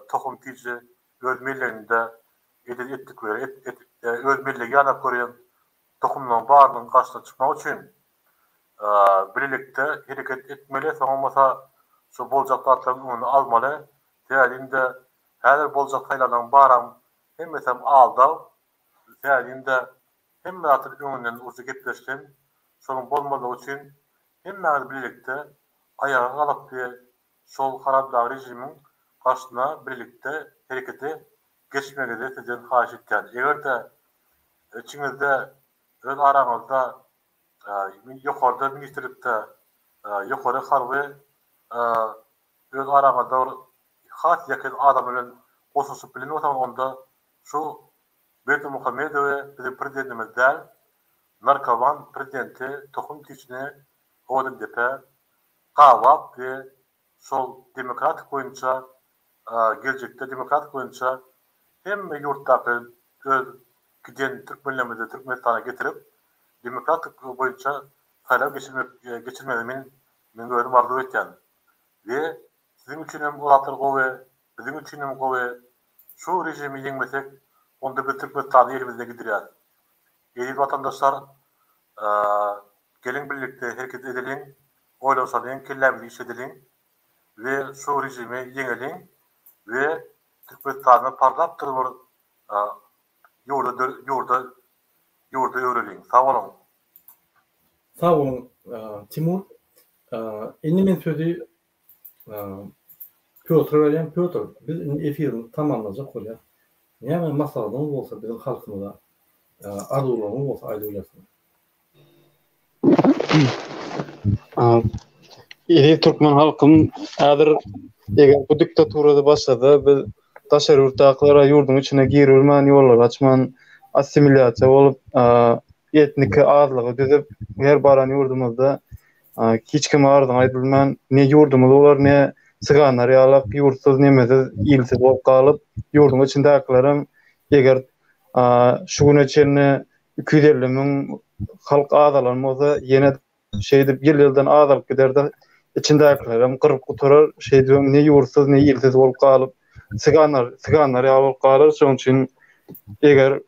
tohum tiji öz millerinde etdikleri öz milligi ýanap görýän tohumlaryň barynyň garşyna çykmak üçin birlikde hereket etmeli, soňmasa şu boljak zatlaryň öňüni almaly. Sebäbinde häzir boljak taýlanan baram hemmesem aldap, sebäbinde hemme zatlaryň öňünden uzy gepleşden, şonuň bolmalygy üçin hemme birlikde ayağa kalıp diye şol haramda rejimiň garşyna birlikde hereketi geçmegede sizden haýyş etýär. Egerde içiňizde öz araňyzda ýokarda ministrlikde ýokary harby öz araňyzda has ýakyn adam bilen goşuşyp bilen otaň, onda şu Berdi Muhammedow bizim prezidentimiz däl, Narkoman prezidenti tohum tişine oğlum depe qawap ve şol demokratik boyunca gelecekte demokratik boyunca hemme ýurtdaky öz giden Türkmenlerimizi Türkmenistana getirip demokratik boyunca saýlaw geçirmeli men görüm arzu etýän. Ve sizin üçin hem olatlar gowy, bizim üçin hem gowy, şu rejimi ýeňmesek onda bir Türkmenistan ýerimizde gidirýär. Ýeli vatandaşlar gelin birlikde hereket edeliň, oýlaşalyň, kellämizi işedeliň we şu rejimi ýeňeliň we Türkmenistany parlap durýar ýurda öwreliň. Sag bolun. Sag bolun Timur. Indi men sözi Piotr berýän. Piotr, biz efirimizi tamamlajak bolýar. Näme maslahatyňyz bolsa bizim halkymyza arzuwlaryňyz bolsa aýdyp Türkmen halkym häzir eger bu diktaturada başlady, biz daşary ýurtdaklara ýurdun içine girilmän ýollar açman, assimilýasiýa bolup, etnik azlygy düzüp, her baran ýurdumyzda hiç kim ardyň aýdylmän, ne ýurdumyz olar, ne syganlar ýalap, ýurtsyz nemesiz, ilsiz bolup galyp, ýurdun içindekilerim eger şu güne çenine 250 000 halk azalanmasa ýene şey dip gelýärden azalyp giderdi. İçinde ayaklarım kırıp oturar şey diyorum ne yursuz ne yilsiz olup kalıp siganlar ýaly galar şoň üçin eger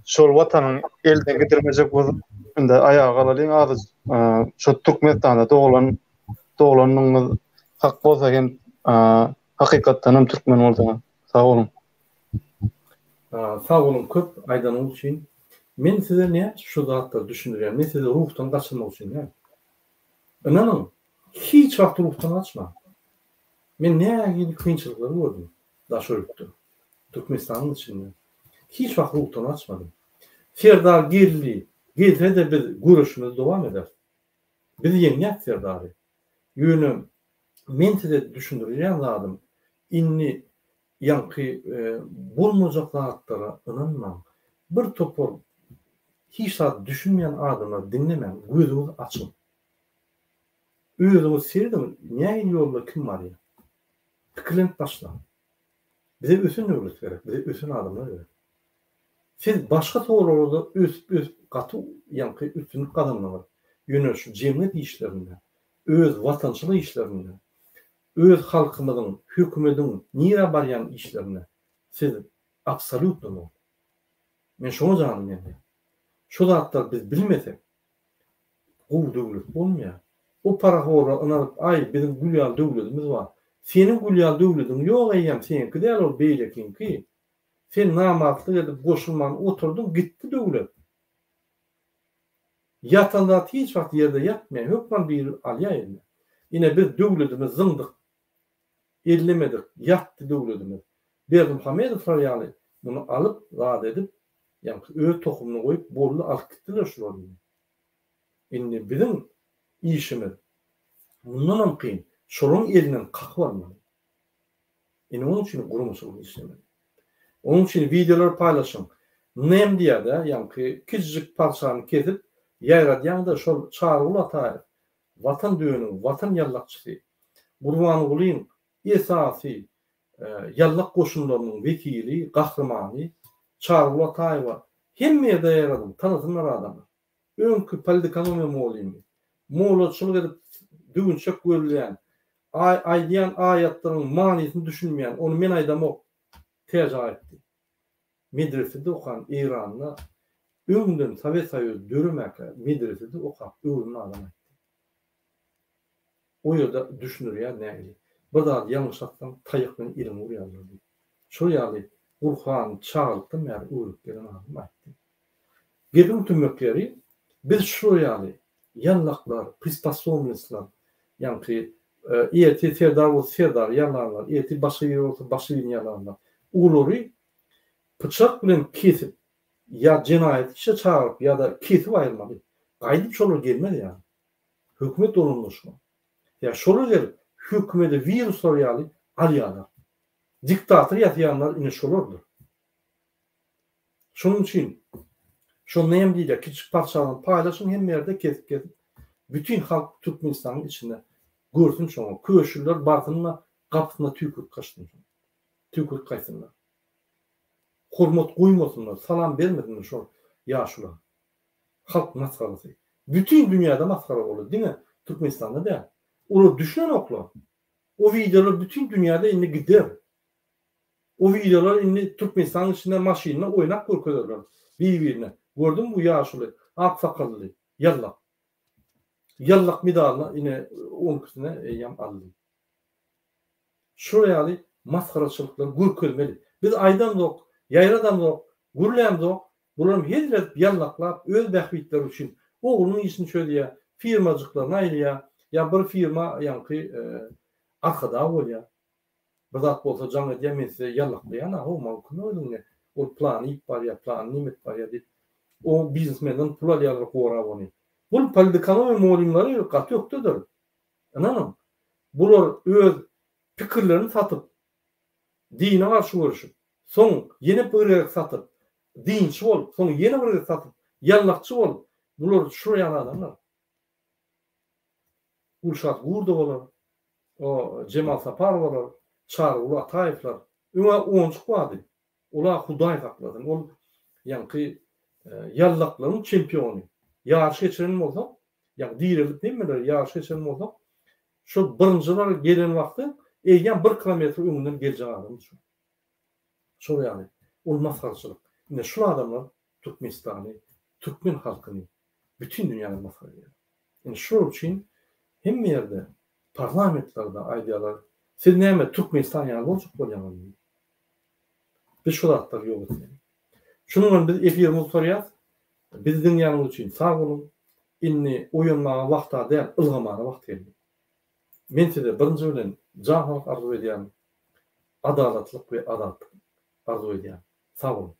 şol watanın elden getirmejek bolsa unda ayağa alalyň az şu Türkmenistanda doğulanyňyz hak bolsa hem hakykatdan hem türkmen bolsa sağ olun. Sağ olun köp aýdanyň üçin. Men size näme şu zatda düşünýärem. Men size ruhtan gaçyrmak üçin näme? Inanın hiç wagt ruhtan açma. Men näme kynçylyklary gördüm. Daşöpdi. Türkmenistanyň içinde. Hiç wagt ruhtan açmadım. Serdar geldi. Gelse biz görüşmemiz dowam eder. Biz ýeňňäk Serdary. Ýöne men size düşündirýän zadym. Inni ýanky bolmajak zatlara inanmaň. Bir topor hiç zat düşünmeýän adamlar dinlemeň, gözüňizi açyň. Özüňiz serdim, näme ýolda kim bar ýa? Pikirlenip başla. Bize ösün öwret gerek, bize ösün adamlar gerek. Siz başga soňlarda öz gaty ýanky üstün adamlar. Ýöne şu jemgyýet işlerinde, öz watançylyk işlerinde, öz halkymyzyň, hökümetiň nire barýan işlerine siz absolutno no. Men şoňa janymyn. Şu zatlar biz bilmesek, o döwlet bolmaýar. O parahora analyp ay bizim gülýal döwletimiz bar. Senin gülýal döwletiň ýok eýem senki däl ol beýlekinki. Sen namatlyk edip goşulman oturdun gitdi döwlet. Yatanda hiç wagt ýerde ýatmaýar, hökmen bir alýar. Ine biz döwletimiz zyndyk. Ellemedik, ýatdy döwletimiz. Berdimuhamedow ýaly bunu alyp zat edip ýa-ni öz tohumyny goýup bolly alyp gitdiler şolary. Indi bizim işimiz bundan hem kıyın. Şolun elinden kakı var mı? Indi onun için gurumçylyk işlemi. Onun için videolar paylaşın. Nem diye de yani küçücük parçanı kesip yayradyan da şol Çağrı Atay vatan düğünün vatan yallakçısı Gurban Gulyň esasy yallak koşunlarynyň vekili, gahrymany Çağrı Ataýew hemme daýaradyň tanysynlar adamlar. Öňkü politikanowmy molymy. Moğolçylyk edip düňçek görülýän aýdýan aýatlaryň manysyny düşünmeýän, onu men aýdamok terjime etdi. Medresede okan İran'da öňden Sovet Soýuzy döremäke medresede okap öwrüni adam etdi. O ýerde düşünürýär näme? Bir zat ýalňyşlykdan taýykdan ilim urýardy. Şo ýaly Urhan çağırdı mer urup gelen adam etdi. Gelin tümökleri biz şo ýaly yallaklar, prispasownicler, ýa-ni ýeti serdar ýalanlar, ýeti başy ýalanlar. Ulary bıçak bilen kesip ya cinayet işe çağırıp ya da kesip ayırmalı. Gaýdyp şolar gelmeli ya. Hökümet olunmuşma. Ya şolar gelip hükümete viruslar ýaly alýarlar. Diktator ýatýanlar ine şolardyr. Şonuň üçin şo näme diýär kiçik parçalarny paýlaşyň hem ýerde kesip bütün halk Türkmenistanyň içinde görsün şoňa. Köşürler bardyna gapyna tükürip kaçtyn. Tükürip kaçsynlar. Hormat goýmasynlar, salam bermedinler şo ýaşular. Halk maskarasy. Bütün dünýäde maskara boldy, diňe? Türkmenistanda da. Olar düşünen oklar. O videolar bütün dünýäde indi gider. O videolar indi Türkmenistanyň içinde maşinle oýnap görkezlerler. Bir-birine. Gördün bu ýaşuly, ak sakally, yallak. Yallak medalna ine oňkysine ýam aldy. Şo ýaly maskaraçylyklar görkezmeli. Biz aýdan dok, ýayradan dok, gürlem dok, bularym hezret yallaklap öz bähwitleri üçin oglunyň işini şöyle firmacyklarna aýrýar. Ya bir firma ýa-ni arkada bolýar. Bir zat bolsa jaň edýär men size yallaklaýan, o mümkin öldüňe. O plany ip barýar, plan nimet barýar diýip. O biznesmenden pul alýarlar gora bony. Bu politikanowy molymlary ýok ýokdyr. Anam. Bular öz pikirlerini satyp dine garşy görüşüp, soň ýene bir satyp dinçi bolup, soň ýene bir satyp yallakçy bolup, bular şu ýaly adamlar. Urşat Gurda bolar, o Cemal Saparow, Çağrı Ataýewler, öňe onçuk bardy. Olar Hudaý sakladyň. Ol ýanky yallaklaryň çempiony. Ýarşy geçiren bolsa, Yani diýerlik nämeler ýaşy geçen bolsa, şu birinjiler gelen wagty eýgen 1 kilometr öňünden geljek adam şu. Şol ýaly, ol masgarçylyk. Ine şu adamlar Türkmenistany, Türkmen halkyny bütün dünýäne masgar edýär. Ine şu üçin hemme ýerde parlamentlarda aýdýarlar, siz näme Türkmenistan ýaly boljak bolýan. Biz şu hatlar ýok etdik. Şunun biz efirimiz sorýar. Biz dünýäniň üçin sag bolun. Inni oýunmaga wagtda däl, ylgamaga wagt geldi. Men size birinji bilen jan halk arzu edýän adalatlyk we adatlyk arzu edýän. Sag bolun.